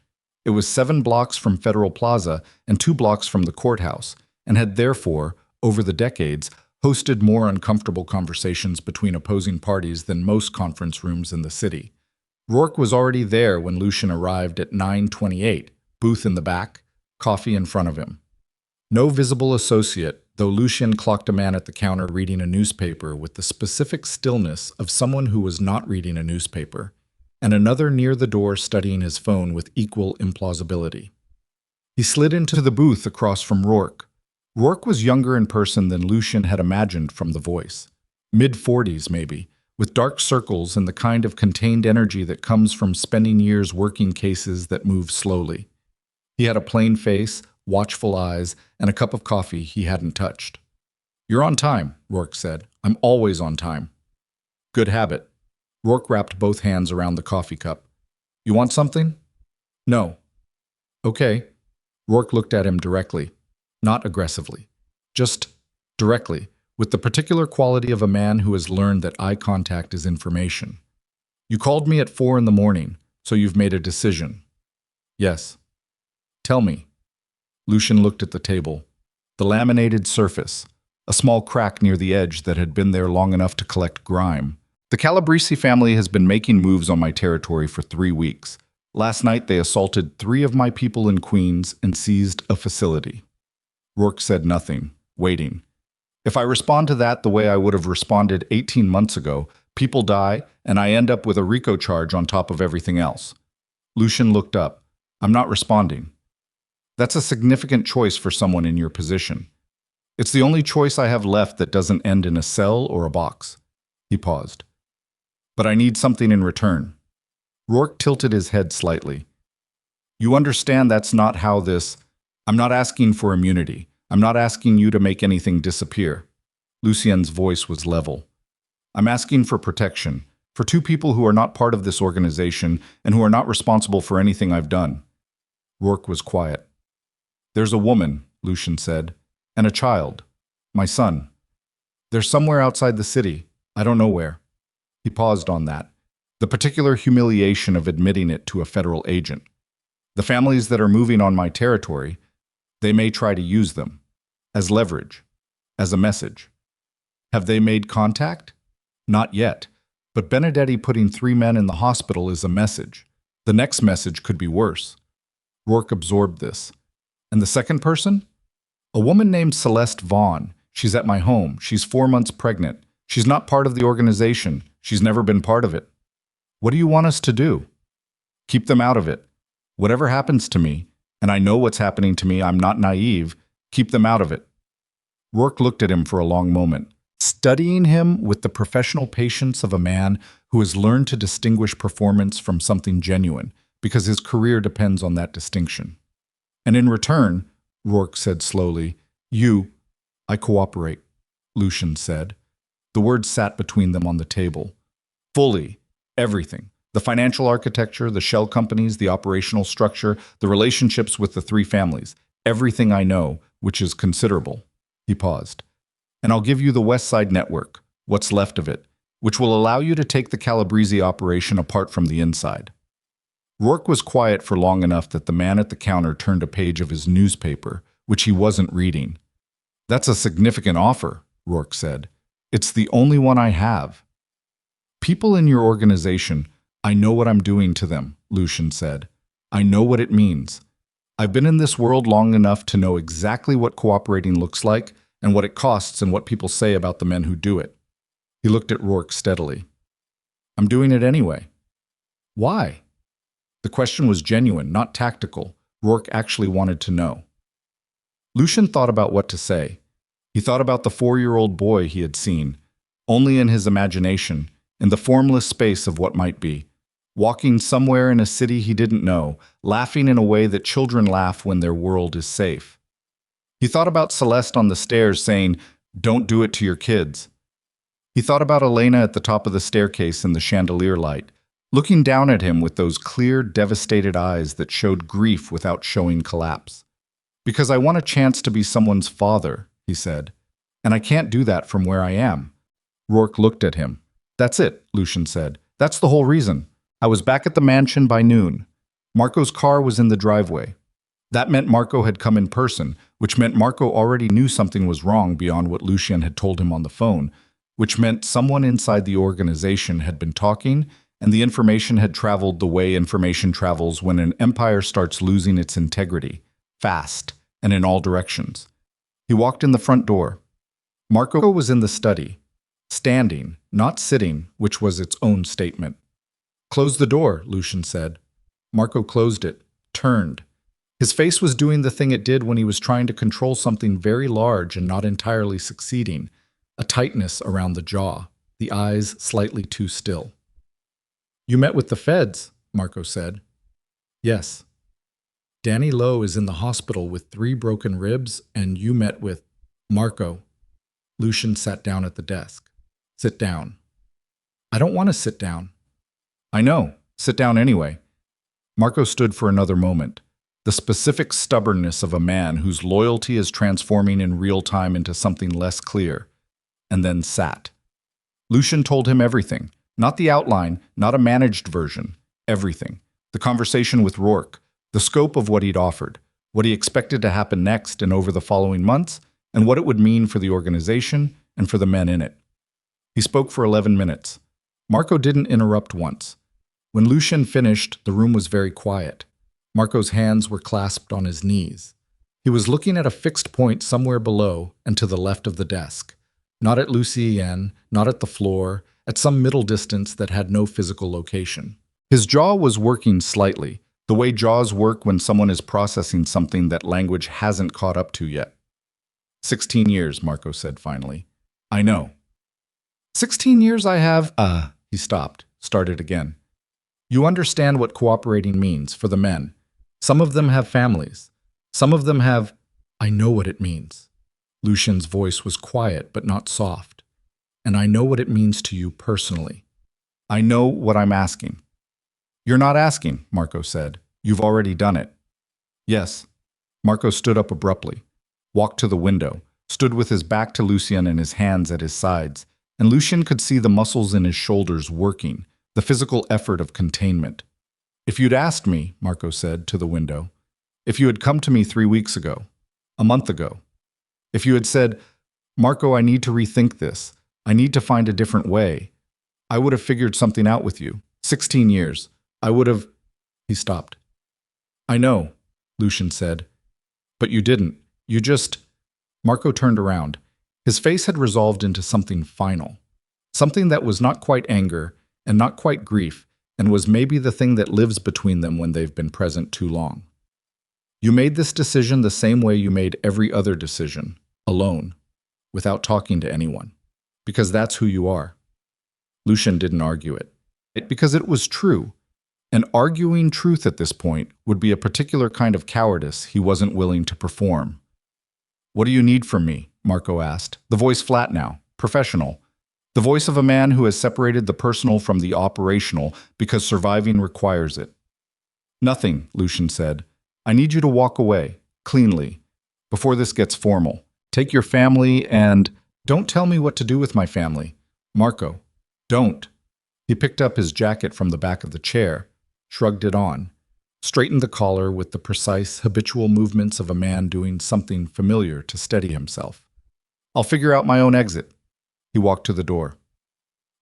It was 7 blocks from Federal Plaza and 2 blocks from the courthouse, and had therefore, over the decades, hosted more uncomfortable conversations between opposing parties than most conference rooms in the city. Rourke was already there when Lucian arrived at 9:28, booth in the back, coffee in front of him. No visible associate, though Lucian clocked a man at the counter reading a newspaper with the specific stillness of someone who was not reading a newspaper, and another near the door studying his phone with equal implausibility. He slid into the booth across from Rourke. Rourke was younger in person than Lucian had imagined from the voice. Mid-40s, maybe, with dark circles and the kind of contained energy that comes from spending years working cases that move slowly. He had a plain face, watchful eyes, and a cup of coffee he hadn't touched. "You're on time," Rourke said. "I'm always on time." Good habit. Rourke wrapped both hands around the coffee cup. You want something? No. Okay. Rourke looked at him directly, not aggressively, just directly, with the particular quality of a man who has learned that eye contact is information. You called me at 4 in the morning, so you've made a decision. Yes. Tell me. Lucian looked at the table. The laminated surface, a small crack near the edge that had been there long enough to collect grime. The Calabrese family has been making moves on my territory for 3 weeks. Last night they assaulted 3 of my people in Queens and seized a facility. Rourke said nothing, waiting. If I respond to that the way I would have responded 18 months ago, people die, and I end up with a RICO charge on top of everything else. Lucian looked up. I'm not responding. That's a significant choice for someone in your position. It's the only choice I have left that doesn't end in a cell or a box. He paused. But I need something in return. Rourke tilted his head slightly. You understand that's not how this... I'm not asking for immunity. I'm not asking you to make anything disappear. Lucien's voice was level. I'm asking for protection, for 2 people who are not part of this organization and who are not responsible for anything I've done. Rourke was quiet. There's a woman, Lucian said, and a child, my son. They're somewhere outside the city. I don't know where. He paused on that, the particular humiliation of admitting it to a federal agent. The families that are moving on my territory, they may try to use them as leverage, as a message. Have they made contact? Not yet, but Benedetti putting 3 men in the hospital is a message. The next message could be worse. Rourke absorbed this. And the second person? A woman named Celeste Vaughn. She's at my home. She's 4 months pregnant. She's not part of the organization. She's never been part of it. What do you want us to do? Keep them out of it. Whatever happens to me, and I know what's happening to me, I'm not naive, keep them out of it. Rourke looked at him for a long moment, studying him with the professional patience of a man who has learned to distinguish performance from something genuine, because his career depends on that distinction. And in return, Rourke said slowly, I cooperate, Lucian said. The words sat between them on the table. Fully, everything. The financial architecture, the shell companies, the operational structure, the relationships with the 3 families. Everything I know, which is considerable. He paused. And I'll give you the West Side Network, what's left of it, which will allow you to take the Calabrese operation apart from the inside. Rourke was quiet for long enough that the man at the counter turned a page of his newspaper, which he wasn't reading. That's a significant offer, Rourke said. It's the only one I have. People in your organization, I know what I'm doing to them, Lucian said. I know what it means. I've been in this world long enough to know exactly what cooperating looks like and what it costs and what people say about the men who do it. He looked at Rourke steadily. I'm doing it anyway. Why? The question was genuine, not tactical. Rourke actually wanted to know. Lucian thought about what to say. He thought about the 4-year-old boy he had seen, only in his imagination, in the formless space of what might be, walking somewhere in a city he didn't know, laughing in a way that children laugh when their world is safe. He thought about Celeste on the stairs saying, "Don't do it to your kids." He thought about Elena at the top of the staircase in the chandelier light, looking down at him with those clear, devastated eyes that showed grief without showing collapse. Because I want a chance to be someone's father, he said, and I can't do that from where I am. Rourke looked at him. That's it, Lucian said. That's the whole reason. I was back at the mansion by noon. Marco's car was in the driveway. That meant Marco had come in person, which meant Marco already knew something was wrong beyond what Lucian had told him on the phone, which meant someone inside the organization had been talking, and the information had traveled the way information travels when an empire starts losing its integrity, fast, and in all directions. He walked in the front door. Marco was in the study, standing, not sitting, which was its own statement. Close the door, Lucian said. Marco closed it, turned. His face was doing the thing it did when he was trying to control something very large and not entirely succeeding, a tightness around the jaw, the eyes slightly too still. You met with the feds, Marco said. Yes. Danny Lowe is in the hospital with 3 broken ribs, and you met with Marco. Lucian sat down at the desk. Sit down. I don't want to sit down. I know. Sit down anyway. Marco stood for another moment, the specific stubbornness of a man whose loyalty is transforming in real time into something less clear, and then sat. Lucian told him everything, not the outline, not a managed version, everything. The conversation with Rourke, the scope of what he'd offered, what he expected to happen next and over the following months, and what it would mean for the organization and for the men in it. He spoke for 11 minutes. Marco didn't interrupt once. When Lucian finished, the room was very quiet. Marco's hands were clasped on his knees. He was looking at a fixed point somewhere below and to the left of the desk. Not at Lucien, not at the floor, at some middle distance that had no physical location. His jaw was working slightly, the way jaws work when someone is processing something that language hasn't caught up to yet. 16 years, Marco said finally. I know. 16 years I have… He stopped, started again. You understand what cooperating means for the men. Some of them have families. Some of them have… I know what it means. Lucian's voice was quiet but not soft. And I know what it means to you personally. I know what I'm asking. You're not asking, Marco said. You've already done it. Yes. Marco stood up abruptly, walked to the window, stood with his back to Lucien and his hands at his sides, and Lucian could see the muscles in his shoulders working, the physical effort of containment. If you'd asked me, Marco said to the window, if you had come to me 3 weeks ago, a month ago, if you had said, Marco, I need to rethink this, I need to find a different way, I would have figured something out with you. 16 years. I would have… He stopped. I know, Lucian said. But you didn't. You just… Marco turned around. His face had resolved into something final. Something that was not quite anger and not quite grief, and was maybe the thing that lives between them when they've been present too long. You made this decision the same way you made every other decision, alone, without talking to anyone, because that's who you are. Lucian didn't argue it. Because it was true. And arguing truth at this point would be a particular kind of cowardice he wasn't willing to perform. What do you need from me? Marco asked, the voice flat now, professional. The voice of a man who has separated the personal from the operational because surviving requires it. Nothing, Lucian said. I need you to walk away, cleanly, before this gets formal. Take your family and… Don't tell me what to do with my family. Marco, don't. He picked up his jacket from the back of the chair, shrugged it on, straightened the collar with the precise, habitual movements of a man doing something familiar to steady himself. I'll figure out my own exit. He walked to the door.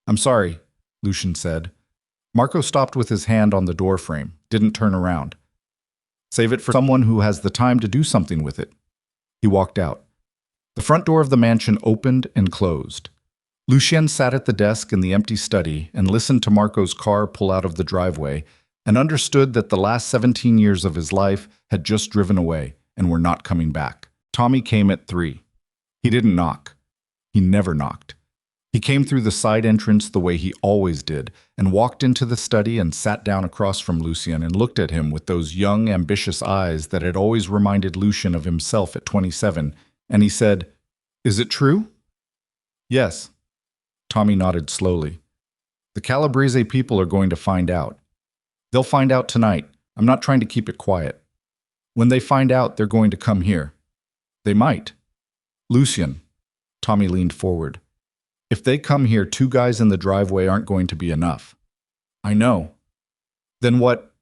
I'm sorry, Lucian said. Marco stopped with his hand on the door frame, didn't turn around. Save it for someone who has the time to do something with it. He walked out. The front door of the mansion opened and closed. Lucien sat at the desk in the empty study and listened to Marco's car pull out of the driveway and understood that the last 17 years of his life had just driven away and were not coming back. Tommy came at 3. He didn't knock. He never knocked. He came through the side entrance the way he always did and walked into the study and sat down across from Lucien and looked at him with those young, ambitious eyes that had always reminded Lucien of himself at 27, and he said, Is it true? Yes. Tommy nodded slowly. The Calabrese people are going to find out. They'll find out tonight. I'm not trying to keep it quiet. When they find out, they're going to come here. They might. Lucien. Tommy leaned forward. If they come here, 2 guys in the driveway aren't going to be enough. I know. Then what?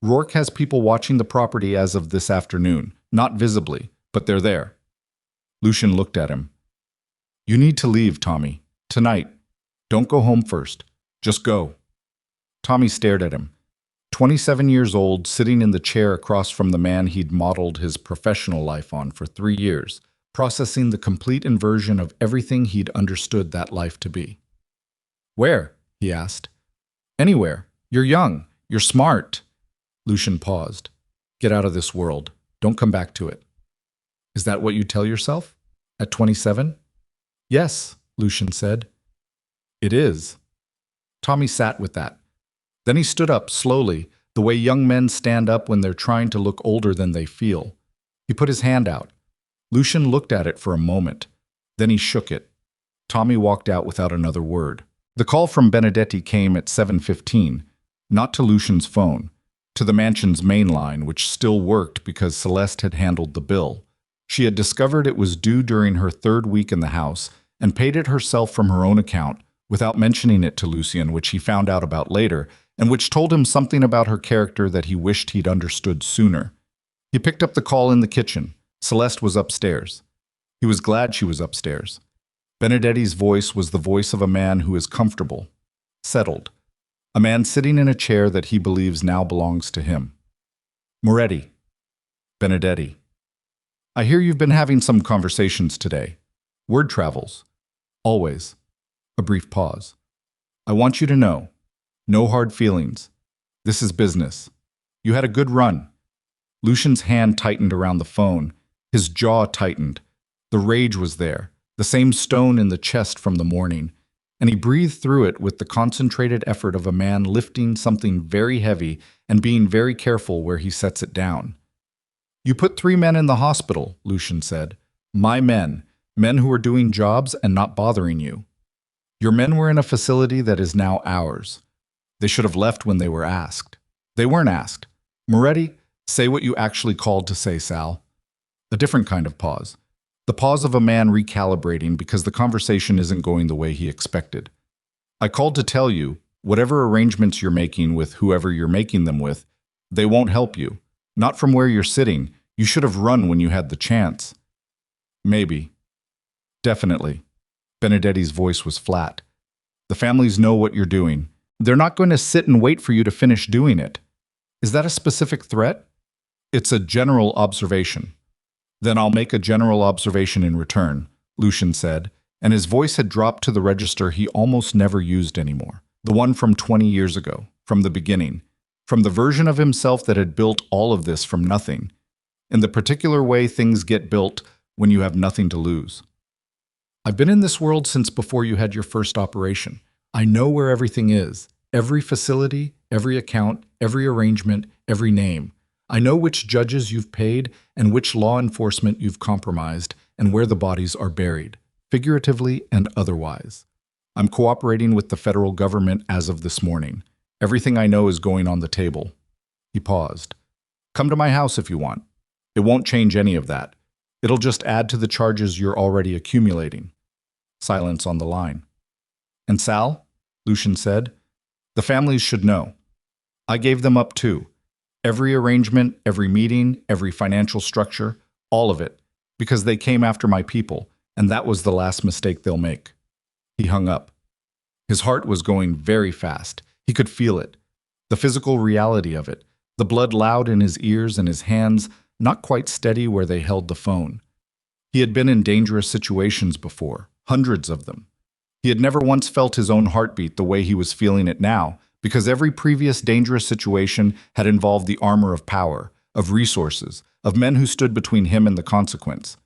Rourke has people watching the property as of this afternoon. Not visibly, but they're there. Lucien looked at him. You need to leave, Tommy. Tonight. Don't go home first. Just go. Tommy stared at him. 27 years old, sitting in the chair across from the man he'd modeled his professional life on for 3 years, processing the complete inversion of everything he'd understood that life to be. Where? He asked. Anywhere. You're young. You're smart. Lucien paused. Get out of this world. Don't come back to it. Is that what you tell yourself? At 27? Yes, Lucien said. It is. Tommy sat with that. Then he stood up slowly, the way young men stand up when they're trying to look older than they feel. He put his hand out. Lucien looked at it for a moment. Then he shook it. Tommy walked out without another word. The call from Benedetti came at 7:15, not to Lucian's phone, to the mansion's main line, which still worked because Celeste had handled the bill. She had discovered it was due during her third week in the house and paid it herself from her own account without mentioning it to Lucian, which he found out about later, and which told him something about her character that he wished he'd understood sooner. He picked up the call in the kitchen. Celeste was upstairs. He was glad she was upstairs. Benedetti's voice was the voice of a man who is comfortable, settled, a man sitting in a chair that he believes now belongs to him. Moretti. Benedetti. I hear you've been having some conversations today. Word travels. Always. A brief pause. I want you to know. No hard feelings. This is business. You had a good run. Lucian's hand tightened around the phone. His jaw tightened. The rage was there, the same stone in the chest from the morning, and he breathed through it with the concentrated effort of a man lifting something very heavy and being very careful where he sets it down. You put 3 men in the hospital, Lucian said. My men, men who were doing jobs and not bothering you. Your men were in a facility that is now ours. They should have left when they were asked. They weren't asked. Moretti, say what you actually called to say, Sal. A different kind of pause. The pause of a man recalibrating because the conversation isn't going the way he expected. I called to tell you, whatever arrangements you're making with whoever you're making them with, they won't help you. Not from where you're sitting. You should have run when you had the chance. Maybe. Definitely. Benedetti's voice was flat. The families know what you're doing. They're not going to sit and wait for you to finish doing it. Is that a specific threat? It's a general observation. Then I'll make a general observation in return, Lucian said, and his voice had dropped to the register he almost never used anymore. The one from 20 years ago, from the beginning, from the version of himself that had built all of this from nothing, in the particular way things get built when you have nothing to lose. I've been in this world since before you had your first operation. I know where everything is, every facility, every account, every arrangement, every name. I know which judges you've paid and which law enforcement you've compromised and where the bodies are buried, figuratively and otherwise. I'm cooperating with the federal government as of this morning. Everything I know is going on the table. He paused. Come to my house if you want. It won't change any of that. It'll just add to the charges you're already accumulating. Silence on the line. And Sal, Lucian said, the families should know. I gave them up too. Every arrangement, every meeting, every financial structure, all of it, because they came after my people, and that was the last mistake they'll make. He hung up. His heart was going very fast. He could feel it, the physical reality of it, the blood loud in his ears and his hands not quite steady where they held the phone. He had been in dangerous situations before, hundreds of them. He had never once felt his own heartbeat the way he was feeling it now, because every previous dangerous situation had involved the armor of power, of resources, of men who stood between him and the consequence.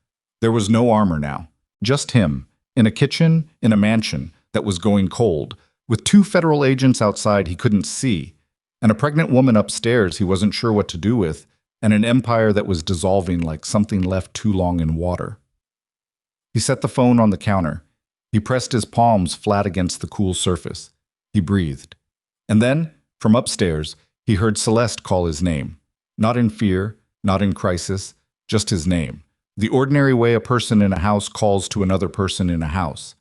There was no armor now, just him, in a kitchen, in a mansion that was going cold, with 2 federal agents outside he couldn't see, and a pregnant woman upstairs he wasn't sure what to do with, and an empire that was dissolving like something left too long in water. He set the phone on the counter. He pressed his palms flat against the cool surface. He breathed. And then, from upstairs, he heard Celeste call his name. Not in fear, not in crisis, just his name. The ordinary way a person in a house calls to another person in a house.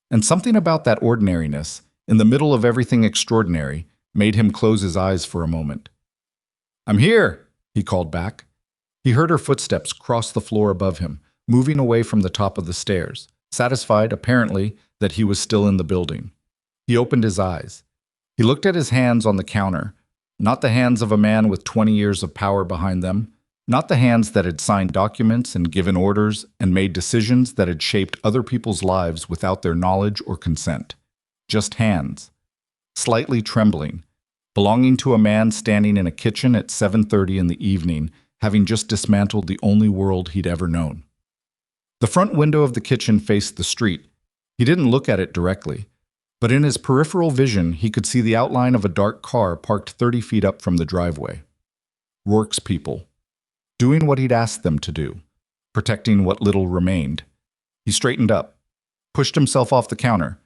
And something about that ordinariness, in the middle of everything extraordinary, made him close his eyes for a moment. I'm here, he called back. He heard her footsteps cross the floor above him, moving away from the top of the stairs, satisfied, apparently, that he was still in the building. He opened his eyes. He looked at his hands on the counter, not the hands of a man with 20 years of power behind them, not the hands that had signed documents and given orders and made decisions that had shaped other people's lives without their knowledge or consent. Just hands, slightly trembling, belonging to a man standing in a kitchen at 7:30 in the evening, having just dismantled the only world he'd ever known. The front window of the kitchen faced the street. He didn't look at it directly, but in his peripheral vision he could see the outline of a dark car parked 30 feet up from the driveway. Rourke's people, doing what he'd asked them to do, protecting what little remained. He straightened up, pushed himself off the counter.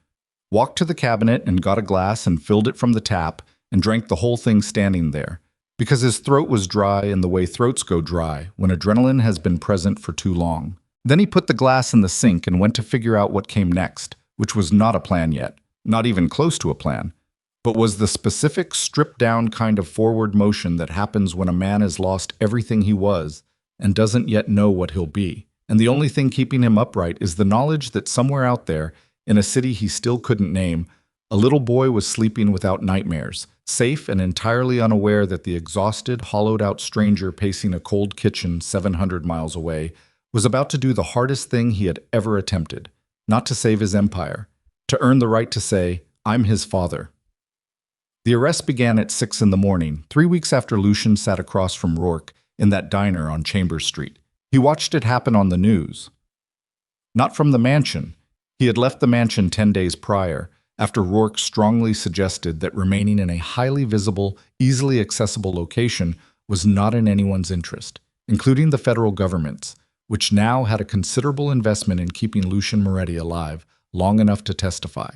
walked to the cabinet and got a glass and filled it from the tap and drank the whole thing standing there, because his throat was dry in the way throats go dry when adrenaline has been present for too long. Then he put the glass in the sink and went to figure out what came next, which was not a plan yet, not even close to a plan, but was the specific stripped-down kind of forward motion that happens when a man has lost everything he was and doesn't yet know what he'll be. And the only thing keeping him upright is the knowledge that somewhere out there, in a city he still couldn't name, a little boy was sleeping without nightmares, safe and entirely unaware that the exhausted, hollowed-out stranger pacing a cold kitchen 700 miles away was about to do the hardest thing he had ever attempted, not to save his empire, to earn the right to say, "I'm his father." The arrest began at 6 in the morning, 3 weeks after Lucian sat across from Rourke in that diner on Chambers Street. He watched it happen on the news. Not from the mansion. He had left the mansion 10 days prior, after Rourke strongly suggested that remaining in a highly visible, easily accessible location was not in anyone's interest, including the federal government's, which now had a considerable investment in keeping Lucian Moretti alive long enough to testify.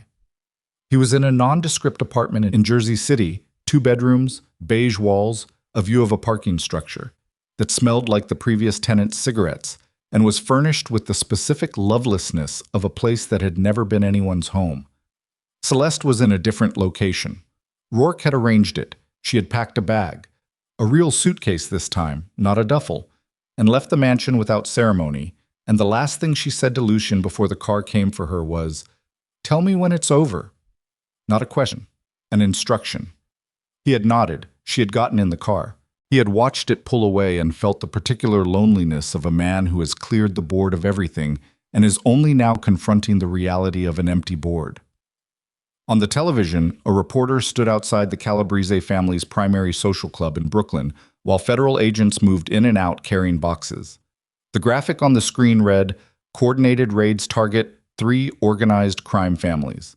He was in a nondescript apartment in Jersey City, 2 bedrooms, beige walls, a view of a parking structure that smelled like the previous tenant's cigarettes and was furnished with the specific lovelessness of a place that had never been anyone's home. Celeste was in a different location. Rourke had arranged it. She had packed a bag, a real suitcase this time, not a duffel, and left the mansion without ceremony, and the last thing she said to Lucian before the car came for her was, "Tell me when it's over." Not a question, an instruction. He had nodded. She had gotten in the car. He had watched it pull away and felt the particular loneliness of a man who has cleared the board of everything and is only now confronting the reality of an empty board. On the television, a reporter stood outside the Calabrese family's primary social club in Brooklyn while federal agents moved in and out carrying boxes. The graphic on the screen read, "Coordinated raids target 3 organized crime families."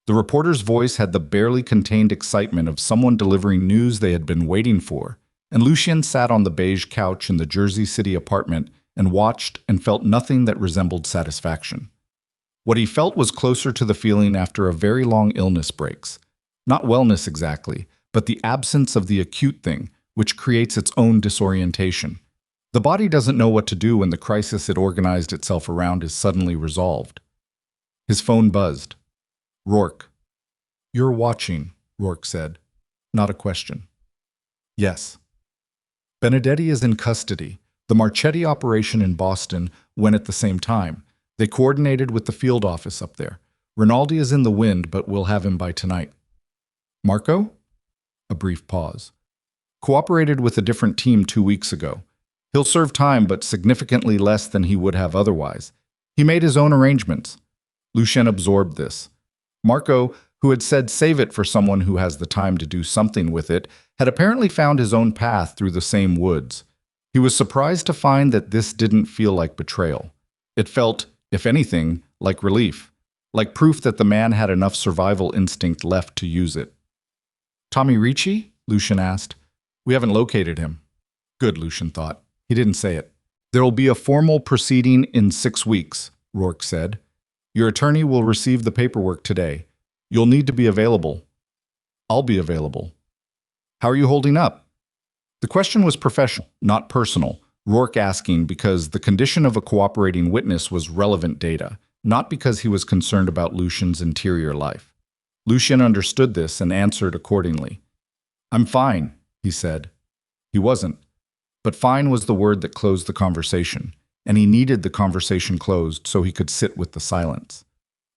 The reporter's voice had the barely contained excitement of someone delivering news they had been waiting for, and Lucian sat on the beige couch in the Jersey City apartment and watched and felt nothing that resembled satisfaction. What he felt was closer to the feeling after a very long illness breaks. Not wellness exactly, but the absence of the acute thing, which creates its own disorientation. The body doesn't know what to do when the crisis it organized itself around is suddenly resolved. His phone buzzed. "Rourke." "You're watching," Rourke said. Not a question. "Yes." "Benedetti is in custody. The Marchetti operation in Boston went at the same time. They coordinated with the field office up there. Rinaldi is in the wind, but we'll have him by tonight." "Marco?" A brief pause. "Cooperated with a different team 2 weeks ago. He'll serve time, but significantly less than he would have otherwise. He made his own arrangements." Lucian absorbed this. Marco, who had said save it for someone who has the time to do something with it, had apparently found his own path through the same woods. He was surprised to find that this didn't feel like betrayal. It felt, if anything, like relief, like proof that the man had enough survival instinct left to use it. "Tommy Ricci?" Lucian asked. "We haven't located him." Good, Lucian thought. He didn't say it. "There'll be a formal proceeding in 6 weeks, Rourke said. "Your attorney will receive the paperwork today. You'll need to be available." "I'll be available." "How are you holding up?" The question was professional, not personal, Rourke asking because the condition of a cooperating witness was relevant data, not because he was concerned about Lucian's interior life. Lucian understood this and answered accordingly. "I'm fine," he said. He wasn't. But fine was the word that closed the conversation, and he needed the conversation closed so he could sit with the silence.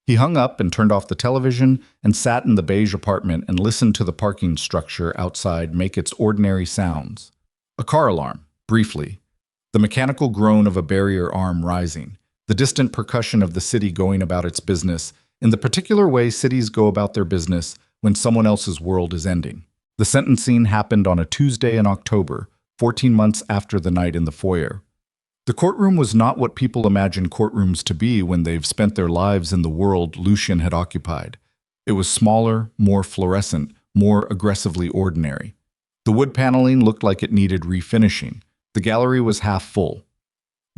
He hung up and turned off the television and sat in the beige apartment and listened to the parking structure outside make its ordinary sounds. A car alarm, briefly. The mechanical groan of a barrier arm rising. The distant percussion of the city going about its business in the particular way cities go about their business when someone else's world is ending. The sentencing happened on a Tuesday in October, 14 months after the night in the foyer. The courtroom was not what people imagine courtrooms to be when they've spent their lives in the world Lucian had occupied. It was smaller, more fluorescent, more aggressively ordinary. The wood paneling looked like it needed refinishing. The gallery was half full.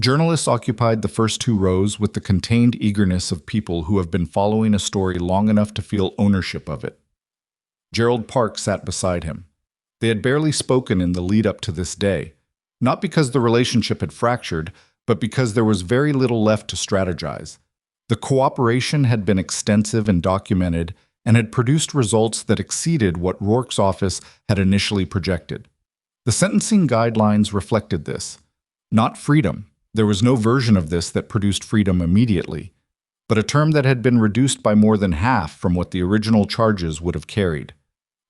Journalists occupied the first two rows with the contained eagerness of people who have been following a story long enough to feel ownership of it. Gerald Park sat beside him. They had barely spoken in the lead-up to this day, not because the relationship had fractured, but because there was very little left to strategize. The cooperation had been extensive and documented, and had produced results that exceeded what Rourke's office had initially projected. The sentencing guidelines reflected this. Not freedom. There was no version of this that produced freedom immediately, but a term that had been reduced by more than half from what the original charges would have carried.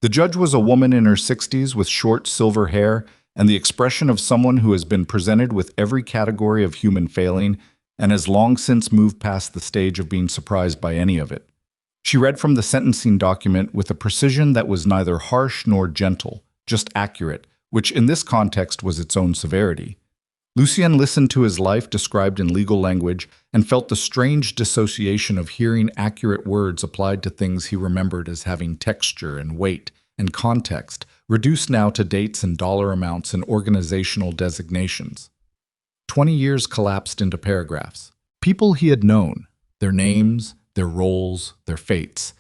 The judge was a woman in her 60s with short silver hair and the expression of someone who has been presented with every category of human failing and has long since moved past the stage of being surprised by any of it. She read from the sentencing document with a precision that was neither harsh nor gentle, just accurate, which in this context was its own severity. Lucien listened to his life described in legal language and felt the strange dissociation of hearing accurate words applied to things he remembered as having texture and weight and context, reduced now to dates and dollar amounts and organizational designations. 20 years collapsed into paragraphs. People he had known, their names, their roles, their fates,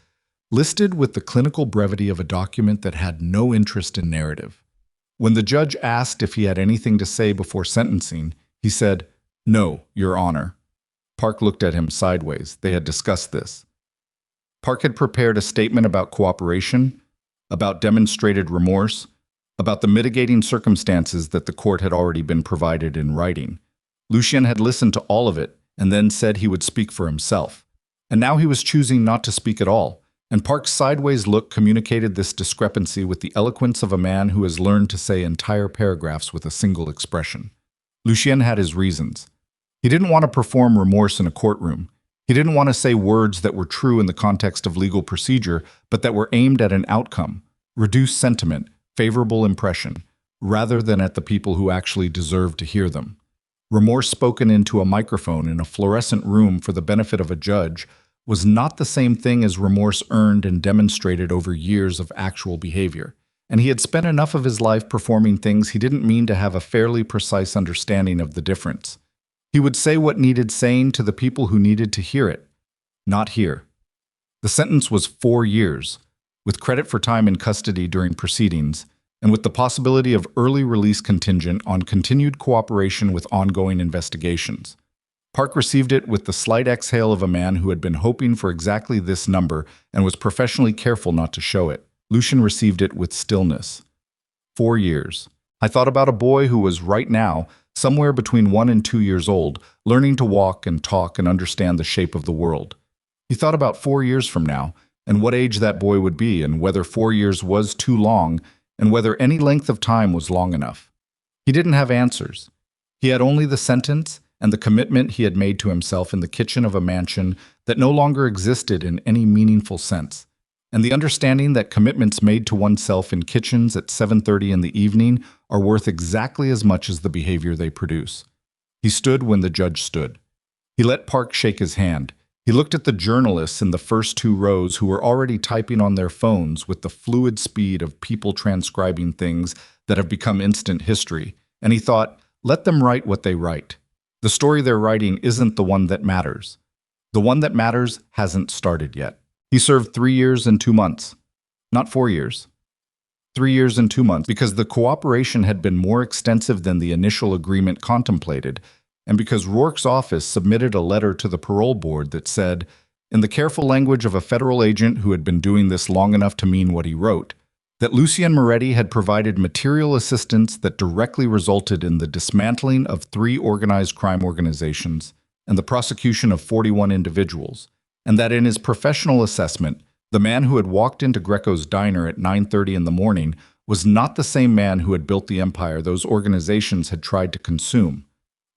listed with the clinical brevity of a document that had no interest in narrative. When the judge asked if he had anything to say before sentencing, he said, "No, Your Honor." Park looked at him sideways. They had discussed this. Park had prepared a statement about cooperation, about demonstrated remorse, about the mitigating circumstances that the court had already been provided in writing. Lucien had listened to all of it and then said he would speak for himself. And now he was choosing not to speak at all, and Park's sideways look communicated this discrepancy with the eloquence of a man who has learned to say entire paragraphs with a single expression. Lucien had his reasons. He didn't want to perform remorse in a courtroom. He didn't want to say words that were true in the context of legal procedure, but that were aimed at an outcome, reduced sentiment, favorable impression, rather than at the people who actually deserved to hear them. Remorse spoken into a microphone in a fluorescent room for the benefit of a judge was not the same thing as remorse earned and demonstrated over years of actual behavior, and he had spent enough of his life performing things he didn't mean to have a fairly precise understanding of the difference. He would say what needed saying to the people who needed to hear it, not here. The sentence was 4 years, with credit for time in custody during proceedings, and with the possibility of early release contingent on continued cooperation with ongoing investigations. Park received it with the slight exhale of a man who had been hoping for exactly this number and was professionally careful not to show it. Lucien received it with stillness. 4 years. I thought about a boy who was right now, somewhere between 1 and 2 years old, learning to walk and talk and understand the shape of the world. He thought about 4 years from now, and what age that boy would be, and whether 4 years was too long, and whether any length of time was long enough. He didn't have answers. He had only the sentence and the commitment he had made to himself in the kitchen of a mansion that no longer existed in any meaningful sense, and the understanding that commitments made to oneself in kitchens at 7:30 in the evening are worth exactly as much as the behavior they produce. He stood when the judge stood. He let Park shake his hand. He looked at the journalists in the first 2 rows who were already typing on their phones with the fluid speed of people transcribing things that have become instant history, and he thought, let them write what they write. The story they're writing isn't the one that matters. The one that matters hasn't started yet. He served 3 years and 2 months, not 4 years. 3 years and 2 months, because the cooperation had been more extensive than the initial agreement contemplated, and because Rourke's office submitted a letter to the parole board that said, in the careful language of a federal agent who had been doing this long enough to mean what he wrote, that Lucien Moretti had provided material assistance that directly resulted in the dismantling of 3 organized crime organizations and the prosecution of 41 individuals, and that in his professional assessment, the man who had walked into Greco's diner at 9:30 in the morning was not the same man who had built the empire those organizations had tried to consume.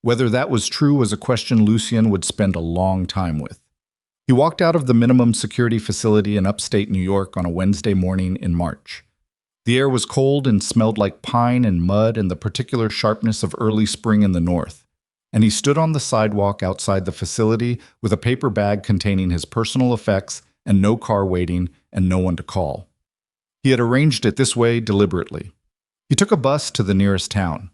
Whether that was true was a question Lucien would spend a long time with. He walked out of the minimum security facility in upstate New York on a Wednesday morning in March. The air was cold and smelled like pine and mud and the particular sharpness of early spring in the north, and he stood on the sidewalk outside the facility with a paper bag containing his personal effects and no car waiting and no one to call. He had arranged it this way deliberately. He took a bus to the nearest town.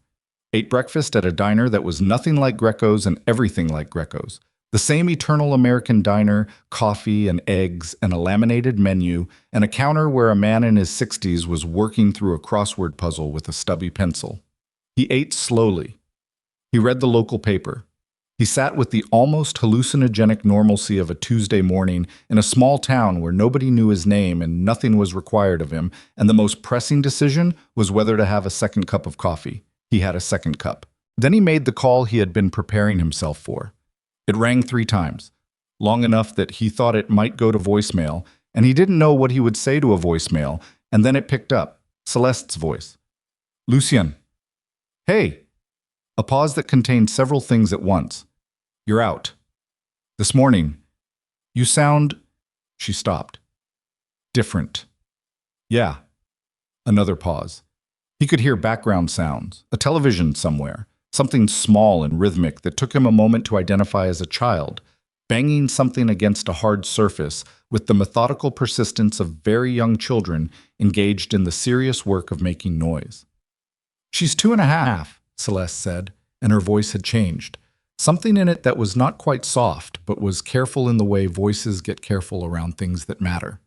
ate breakfast at a diner that was nothing like Greco's and everything like Greco's. The same eternal American diner, coffee and eggs, and a laminated menu, and a counter where a man in his 60s was working through a crossword puzzle with a stubby pencil. He ate slowly. He read the local paper. He sat with the almost hallucinogenic normalcy of a Tuesday morning in a small town where nobody knew his name and nothing was required of him, and the most pressing decision was whether to have a second cup of coffee. He had a second cup. Then he made the call he had been preparing himself for. It rang 3 times, long enough that he thought it might go to voicemail, and he didn't know what he would say to a voicemail, and then it picked up, Celeste's voice. "Lucien." "Hey." A pause that contained several things at once. "You're out. This morning. You sound—" She stopped. "Different." "Yeah." Another pause. He could hear background sounds, a television somewhere, something small and rhythmic that took him a moment to identify as a child, banging something against a hard surface with the methodical persistence of very young children engaged in the serious work of making noise. "She's 2.5, Celeste said, and her voice had changed. Something in it that was not quite soft, but was careful in the way voices get careful around things that matter.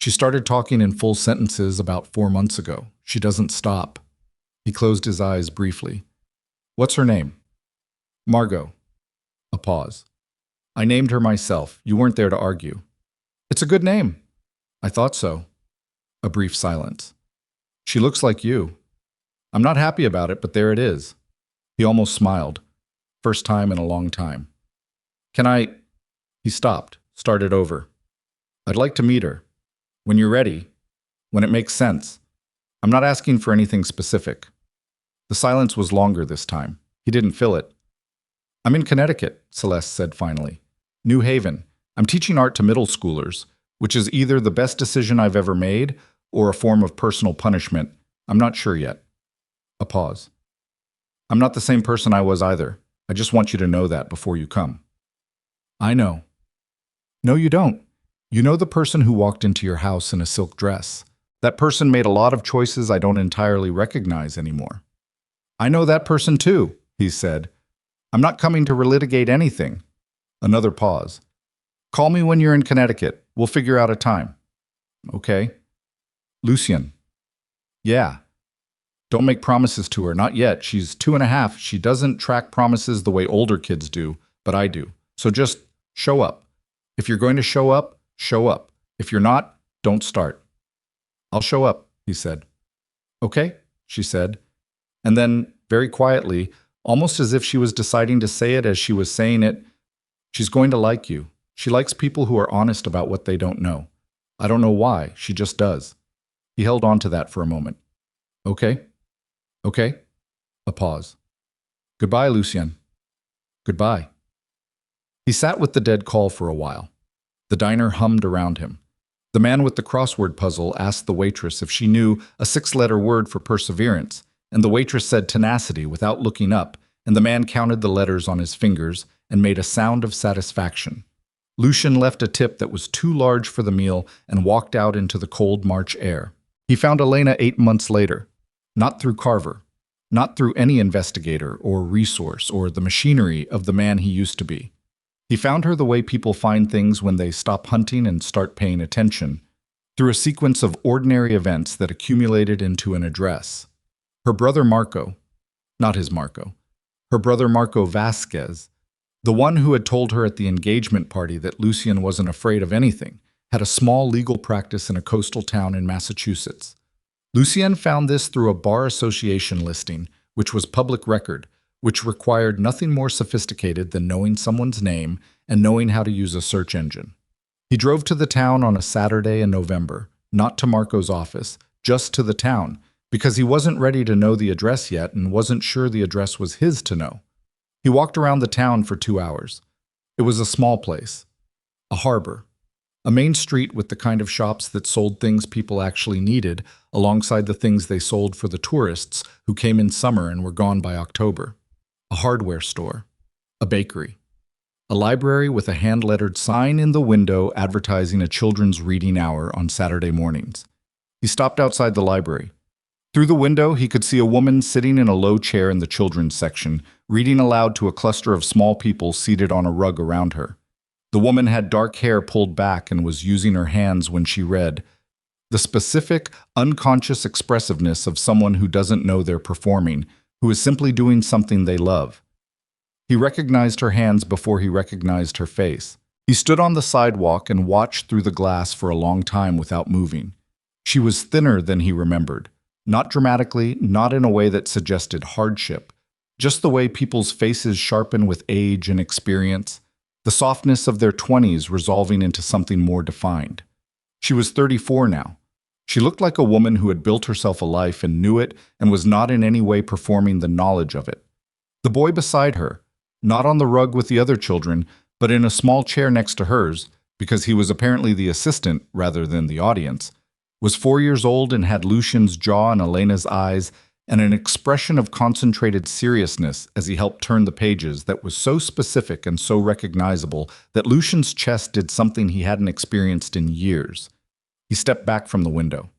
"She started talking in full sentences about 4 months ago. She doesn't stop." He closed his eyes briefly. "What's her name?" "Margot." A pause. "I named her myself. You weren't there to argue." "It's a good name." "I thought so." A brief silence. "She looks like you." "I'm not happy about it, but there it is." He almost smiled. First time in a long time. "Can I—" He stopped, started over. "I'd like to meet her. When you're ready. When it makes sense. I'm not asking for anything specific." The silence was longer this time. He didn't fill it. "I'm in Connecticut," Celeste said finally. "New Haven. I'm teaching art to middle schoolers, which is either the best decision I've ever made or a form of personal punishment. I'm not sure yet." A pause. "I'm not the same person I was either. I just want you to know that before you come." "I know." "No, you don't. You know the person who walked into your house in a silk dress. That person made a lot of choices I don't entirely recognize anymore." "I know that person too," he said. "I'm not coming to relitigate anything." Another pause. "Call me when you're in Connecticut. We'll figure out a time." "Okay." "Lucien." "Yeah." "Don't make promises to her, not yet. She's 2.5. She doesn't track promises the way older kids do, but I do. So just show up. If you're going to show up, show up. If you're not, don't start." "I'll show up," he said. "Okay," she said. And then, very quietly, almost as if she was deciding to say it as she was saying it, "She's going to like you. She likes people who are honest about what they don't know. I don't know why, she just does." He held on to that for a moment. "Okay. Okay." A pause. "Goodbye, Lucien." "Goodbye." He sat with the dead call for a while. The diner hummed around him. The man with the crossword puzzle asked the waitress if she knew a 6-letter word for perseverance, and the waitress said tenacity without looking up, and the man counted the letters on his fingers and made a sound of satisfaction. Lucien left a tip that was too large for the meal and walked out into the cold March air. He found Elena 8 months later. Not through Carver, not through any investigator or resource or the machinery of the man he used to be. He found her the way people find things when they stop hunting and start paying attention, through a sequence of ordinary events that accumulated into an address. Her brother Marco, not his Marco, her brother Marco Vasquez, the one who had told her at the engagement party that Lucien wasn't afraid of anything, had a small legal practice in a coastal town in Massachusetts. Lucien found this through a bar association listing, which was public record, which required nothing more sophisticated than knowing someone's name and knowing how to use a search engine. He drove to the town on a Saturday in November, not to Marco's office, just to the town, because he wasn't ready to know the address yet and wasn't sure the address was his to know. He walked around the town for 2 hours. It was a small place, a harbor, a main street with the kind of shops that sold things people actually needed alongside the things they sold for the tourists who came in summer and were gone by October. A hardware store, a bakery, a library with a hand-lettered sign in the window advertising a children's reading hour on Saturday mornings. He stopped outside the library. Through the window, he could see a woman sitting in a low chair in the children's section, reading aloud to a cluster of small people seated on a rug around her. The woman had dark hair pulled back and was using her hands when she read, the specific, unconscious expressiveness of someone who doesn't know they're performing, who is simply doing something they love. He recognized her hands before he recognized her face. He stood on the sidewalk and watched through the glass for a long time without moving. She was thinner than he remembered. Not dramatically, not in a way that suggested hardship. Just the way people's faces sharpen with age and experience. The softness of their 20s resolving into something more defined. She was 34 now. She looked like a woman who had built herself a life and knew it and was not in any way performing the knowledge of it. The boy beside her, not on the rug with the other children, but in a small chair next to hers, because he was apparently the assistant rather than the audience, was 4 years old and had Lucian's jaw and Elena's eyes and an expression of concentrated seriousness as he helped turn the pages that was so specific and so recognizable that Lucian's chest did something he hadn't experienced in years. He stepped back from the window,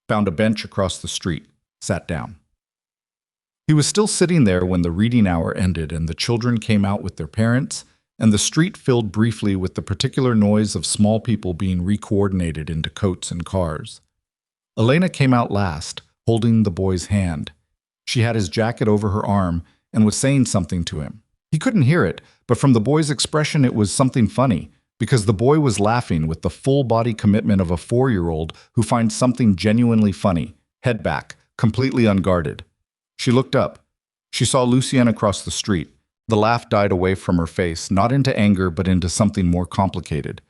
found a bench across the street, sat down. He was still sitting there when the reading hour ended and the children came out with their parents, and the street filled briefly with the particular noise of small people being recoordinated into coats and cars. Elena came out last, holding the boy's hand. She had his jacket over her arm and was saying something to him. He couldn't hear it, but from the boy's expression it was something funny, because the boy was laughing with the full-body commitment of a 4-year-old who finds something genuinely funny, head back, completely unguarded. She looked up. She saw Lucien across the street. The laugh died away from her face, not into anger but into something more complicated.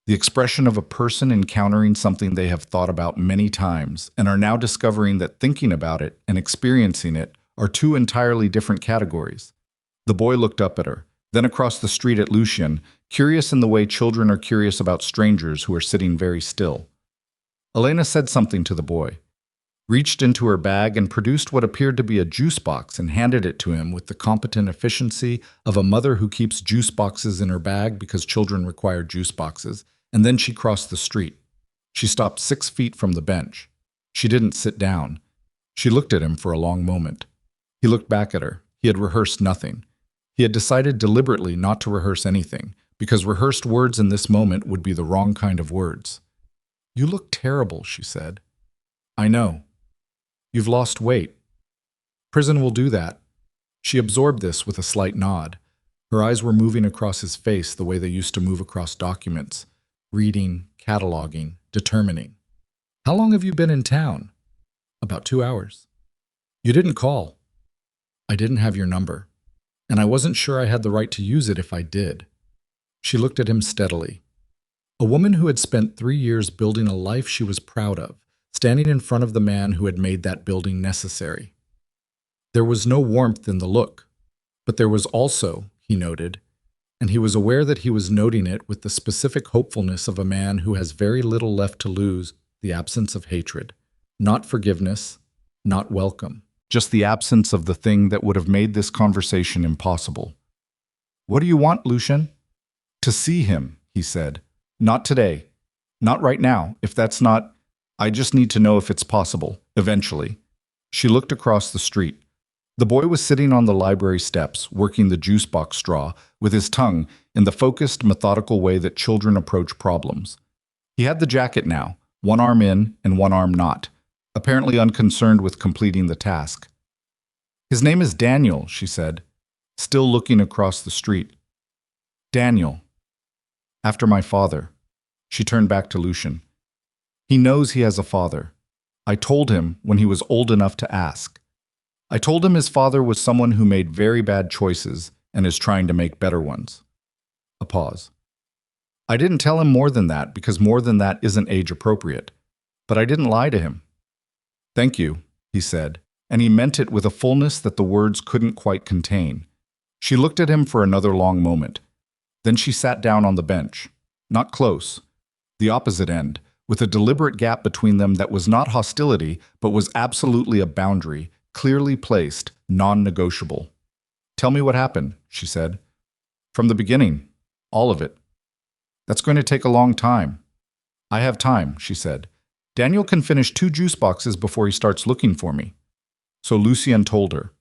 The expression of a person encountering something they have thought about many times and are now discovering that thinking about it and experiencing it are two entirely different categories. The boy looked up at her, then across the street at Lucien, curious in the way children are curious about strangers who are sitting very still. Elena said something to the boy, reached into her bag and produced what appeared to be a juice box and handed it to him with the competent efficiency of a mother who keeps juice boxes in her bag because children require juice boxes, and then she crossed the street. She stopped 6 feet from the bench. She didn't sit down. She looked at him for a long moment. He looked back at her. He had rehearsed nothing. He had decided deliberately not to rehearse anything, because rehearsed words in this moment would be the wrong kind of words. "You look terrible," she said. "I know. You've lost weight. Prison will do that." She absorbed this with a slight nod. Her eyes were moving across his face the way they used to move across documents, reading, cataloging, determining. "How long have you been in town?" "About 2 hours. You didn't call." "I didn't have your number, and I wasn't sure I had the right to use it if I did." She looked at him steadily. A woman who had spent 3 years building a life she was proud of, standing in front of the man who had made that building necessary. There was no warmth in the look, but there was also, he noted, and he was aware that he was noting it with the specific hopefulness of a man who has very little left to lose, the absence of hatred. Not forgiveness, not welcome. Just the absence of the thing that would have made this conversation impossible. "What do you want, Lucien?" "To see him," he said. "Not today. Not right now. If that's not... I just need to know if it's possible, eventually." She looked across the street. The boy was sitting on the library steps, working the juice box straw, with his tongue, in the focused, methodical way that children approach problems. He had the jacket now, one arm in and one arm not, apparently unconcerned with completing the task. "His name is Daniel," she said, still looking across the street. "Daniel. After my father." She turned back to Lucien. "He knows he has a father. I told him when he was old enough to ask. I told him his father was someone who made very bad choices and is trying to make better ones." A pause. "I didn't tell him more than that because more than that isn't age appropriate. But I didn't lie to him." "Thank you," he said, and he meant it with a fullness that the words couldn't quite contain. She looked at him for another long moment. Then she sat down on the bench. Not close. The opposite end, with a deliberate gap between them that was not hostility, but was absolutely a boundary, clearly placed, non-negotiable. "Tell me what happened," she said. "From the beginning. All of it." "That's going to take a long time." "I have time," she said. "Daniel can finish 2 juice boxes before he starts looking for me." So Lucien told her.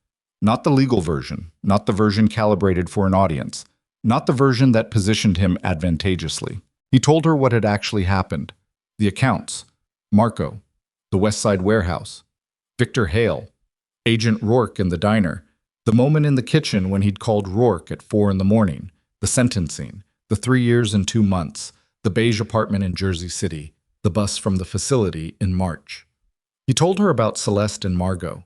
Not the legal version, not the version calibrated for an audience, not the version that positioned him advantageously. He told her what had actually happened. The accounts. Marco. The West Side warehouse. Victor Hale. Agent Rourke in the diner. The moment in the kitchen when he'd called Rourke at 4 in the morning. The sentencing. The 3 years and 2 months. The beige apartment in Jersey City. The bus from the facility in March. He told her about Celeste and Margot.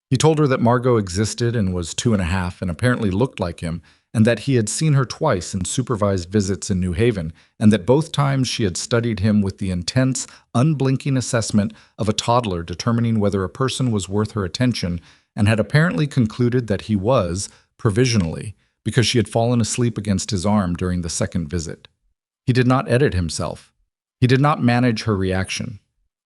He told her that Margot existed and was 2.5 and apparently looked like him, and that he had seen her twice in supervised visits in New Haven, and that both times she had studied him with the intense, unblinking assessment of a toddler determining whether a person was worth her attention, and had apparently concluded that he was, provisionally, because she had fallen asleep against his arm during the second visit. He did not edit himself. He did not manage her reaction.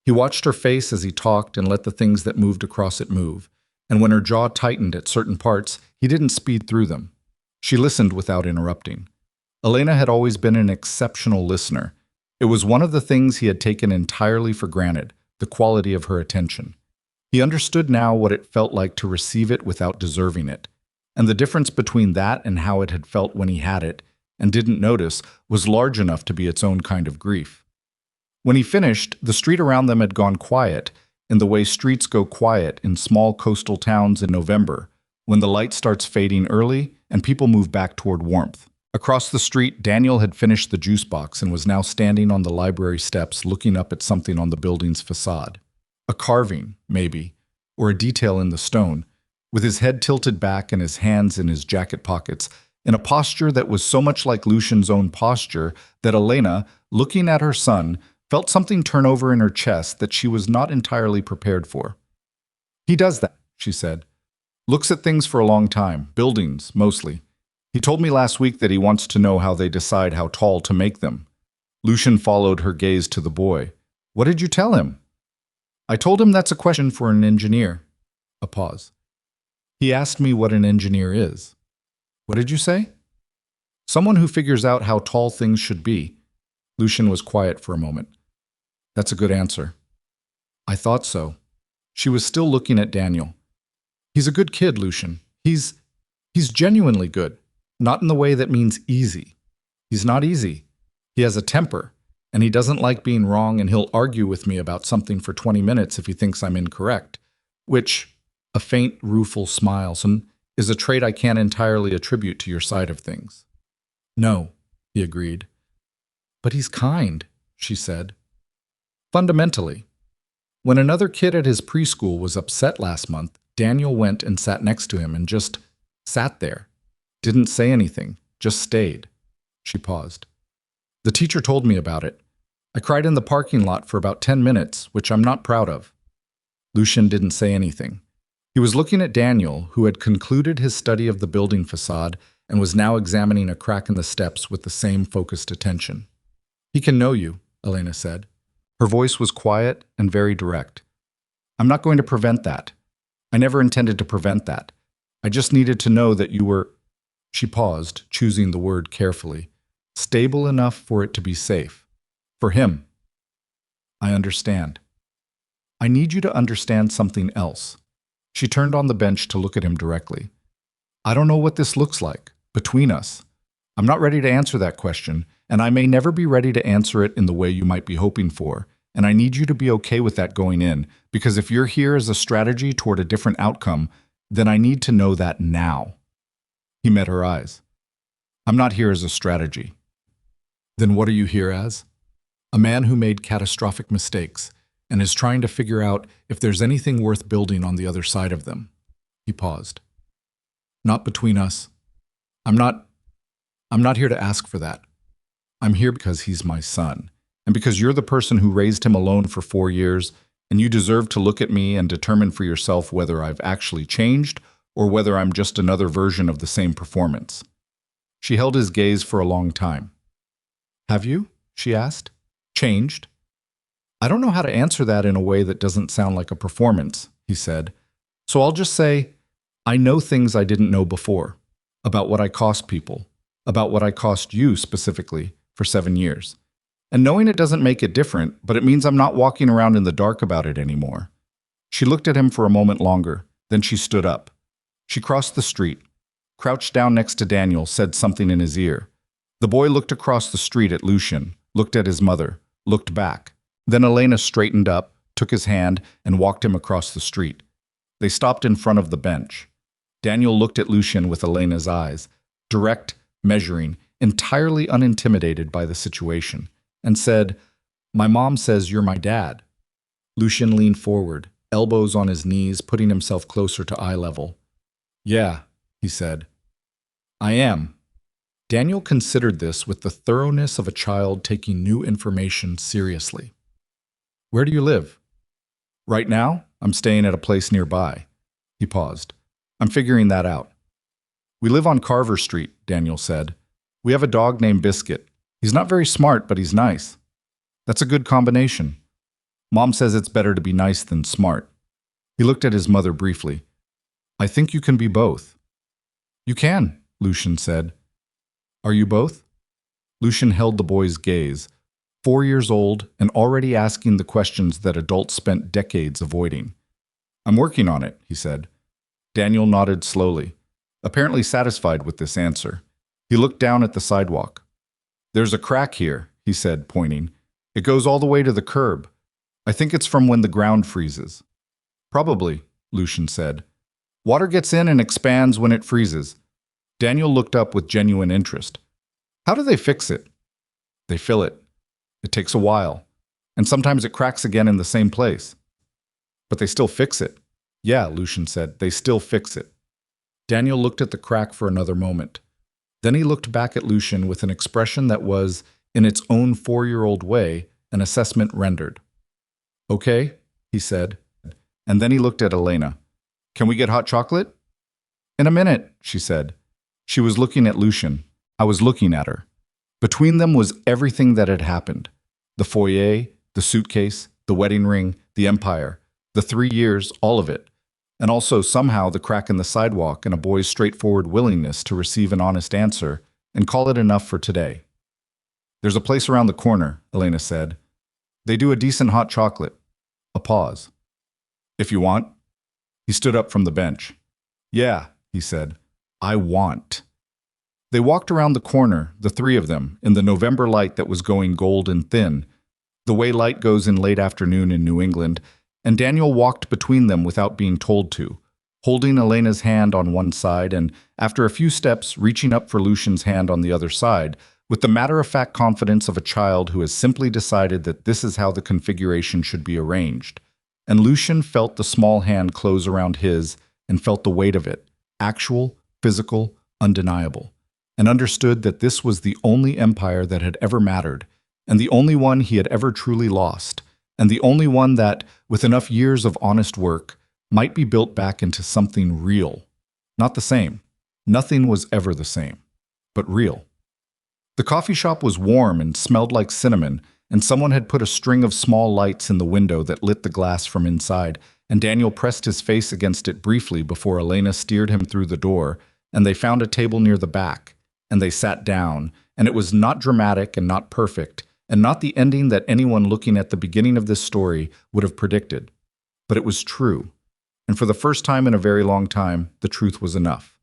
He watched her face as he talked and let the things that moved across it move. And when her jaw tightened at certain parts, he didn't speed through them. She listened without interrupting. Elena had always been an exceptional listener. It was one of the things he had taken entirely for granted, the quality of her attention. He understood now what it felt like to receive it without deserving it. And the difference between that and how it had felt when he had it, and didn't notice, was large enough to be its own kind of grief. When he finished, the street around them had gone quiet, in the way streets go quiet in small coastal towns in November, when the light starts fading early and people move back toward warmth. Across the street, Daniel had finished the juice box and was now standing on the library steps looking up at something on the building's facade. A carving, maybe, or a detail in the stone, with his head tilted back and his hands in his jacket pockets, in a posture that was so much like Lucian's own posture that Elena, looking at her son, felt something turn over in her chest that she was not entirely prepared for. He does that, she said. Looks at things for a long time, buildings, mostly. He told me last week that he wants to know how they decide how tall to make them. Lucian followed her gaze to the boy. What did you tell him? I told him that's a question for an engineer. A pause. He asked me what an engineer is. What did you say? Someone who figures out how tall things should be. Lucian was quiet for a moment. That's a good answer. I thought so. She was still looking at Daniel. He's a good kid, Lucian. He's genuinely good. Not in the way that means easy. He's not easy. He has a temper, and he doesn't like being wrong, and he'll argue with me about something for 20 minutes if he thinks I'm incorrect, which, a faint, rueful smile, is a trait I can't entirely attribute to your side of things. No, he agreed. But he's kind, she said. Fundamentally. When another kid at his preschool was upset last month, Daniel went and sat next to him and just sat there. Didn't say anything, just stayed. She paused. The teacher told me about it. I cried in the parking lot for about 10 minutes, which I'm not proud of. Lucian didn't say anything. He was looking at Daniel, who had concluded his study of the building facade and was now examining a crack in the steps with the same focused attention. He can know you, Elena said. Her voice was quiet and very direct. I'm not going to prevent that. I never intended to prevent that. I just needed to know that you were, she paused, choosing the word carefully, stable enough for it to be safe. For him. I understand. I need you to understand something else. She turned on the bench to look at him directly. I don't know what this looks like, between us. I'm not ready to answer that question, and I may never be ready to answer it in the way you might be hoping for, and I need you to be okay with that going in, because if you're here as a strategy toward a different outcome, then I need to know that now. He met her eyes. I'm not here as a strategy. Then what are you here as? A man who made catastrophic mistakes and is trying to figure out if there's anything worth building on the other side of them. He paused. Not between us. I'm not here to ask for that. I'm here because he's my son, and because you're the person who raised him alone for 4 years, and you deserve to look at me and determine for yourself whether I've actually changed or whether I'm just another version of the same performance. She held his gaze for a long time. Have you? She asked. Changed? I don't know how to answer that in a way that doesn't sound like a performance, he said. So I'll just say, I know things I didn't know before, about what I cost people, about what I cost you specifically for 7 years. And knowing it doesn't make it different, but it means I'm not walking around in the dark about it anymore. She looked at him for a moment longer, Then she stood up. She crossed the street, crouched down next to Daniel, said something in his ear. The boy looked across the street at Lucian, looked at his mother, looked back. Then Elena straightened up, took his hand, and walked him across the street. They stopped in front of the bench. Daniel looked at Lucian with Elena's eyes, direct, measuring, entirely unintimidated by the situation, and said, "My mom says you're my dad." Lucian leaned forward, elbows on his knees, putting himself closer to eye level. "Yeah," he said. "I am." Daniel considered this with the thoroughness of a child taking new information seriously. "Where do you live?" "Right now, I'm staying at a place nearby." He paused. "I'm figuring that out." "We live on Carver Street," Daniel said. "We have a dog named Biscuit. He's not very smart, but he's nice." "That's a good combination." "Mom says it's better to be nice than smart." He looked at his mother briefly. "I think you can be both." "You can," Lucian said. "Are you both?" Lucian held the boy's gaze, 4 years old and already asking the questions that adults spent decades avoiding. "I'm working on it," he said. Daniel nodded slowly, apparently satisfied with this answer. He looked down at the sidewalk. "There's a crack here," he said, pointing. "It goes all the way to the curb. I think it's from when the ground freezes." "Probably," Lucian said. "Water gets in and expands when it freezes." Daniel looked up with genuine interest. "How do they fix it?" "They fill it. It takes a while. And sometimes it cracks again in the same place." "But they still fix it." "Yeah," Lucian said, "they still fix it." Daniel looked at the crack for another moment. Then he looked back at Lucian with an expression that was, in its own 4-year-old way, an assessment rendered. "Okay," he said. And then he looked at Elena. "Can we get hot chocolate?" "In a minute," she said. She was looking at Lucian. I was looking at her. Between them was everything that had happened. The foyer, the suitcase, the wedding ring, the empire, the 3 years, all of it. And also somehow the crack in the sidewalk and a boy's straightforward willingness to receive an honest answer and call it enough for today. "There's a place around the corner," Elena said. "They do a decent hot chocolate." A pause. "If you want." He stood up from the bench. "Yeah," he said. "I want." They walked around the corner, the 3 of them, in the November light that was going gold and thin, the way light goes in late afternoon in New England, and Daniel walked between them without being told to, holding Elena's hand on one side and, after a few steps, reaching up for Lucian's hand on the other side, with the matter-of-fact confidence of a child who has simply decided that this is how the configuration should be arranged. And Lucian felt the small hand close around his and felt the weight of it, actual, physical, undeniable, and understood that this was the only empire that had ever mattered, and the only one he had ever truly lost, and the only one that, with enough years of honest work, might be built back into something real. Not the same. Nothing was ever the same, but real. The coffee shop was warm and smelled like cinnamon, and someone had put a string of small lights in the window that lit the glass from inside, and Daniel pressed his face against it briefly before Elena steered him through the door, and they found a table near the back, and they sat down, and it was not dramatic and not perfect, and not the ending that anyone looking at the beginning of this story would have predicted. But it was true, and for the first time in a very long time, the truth was enough.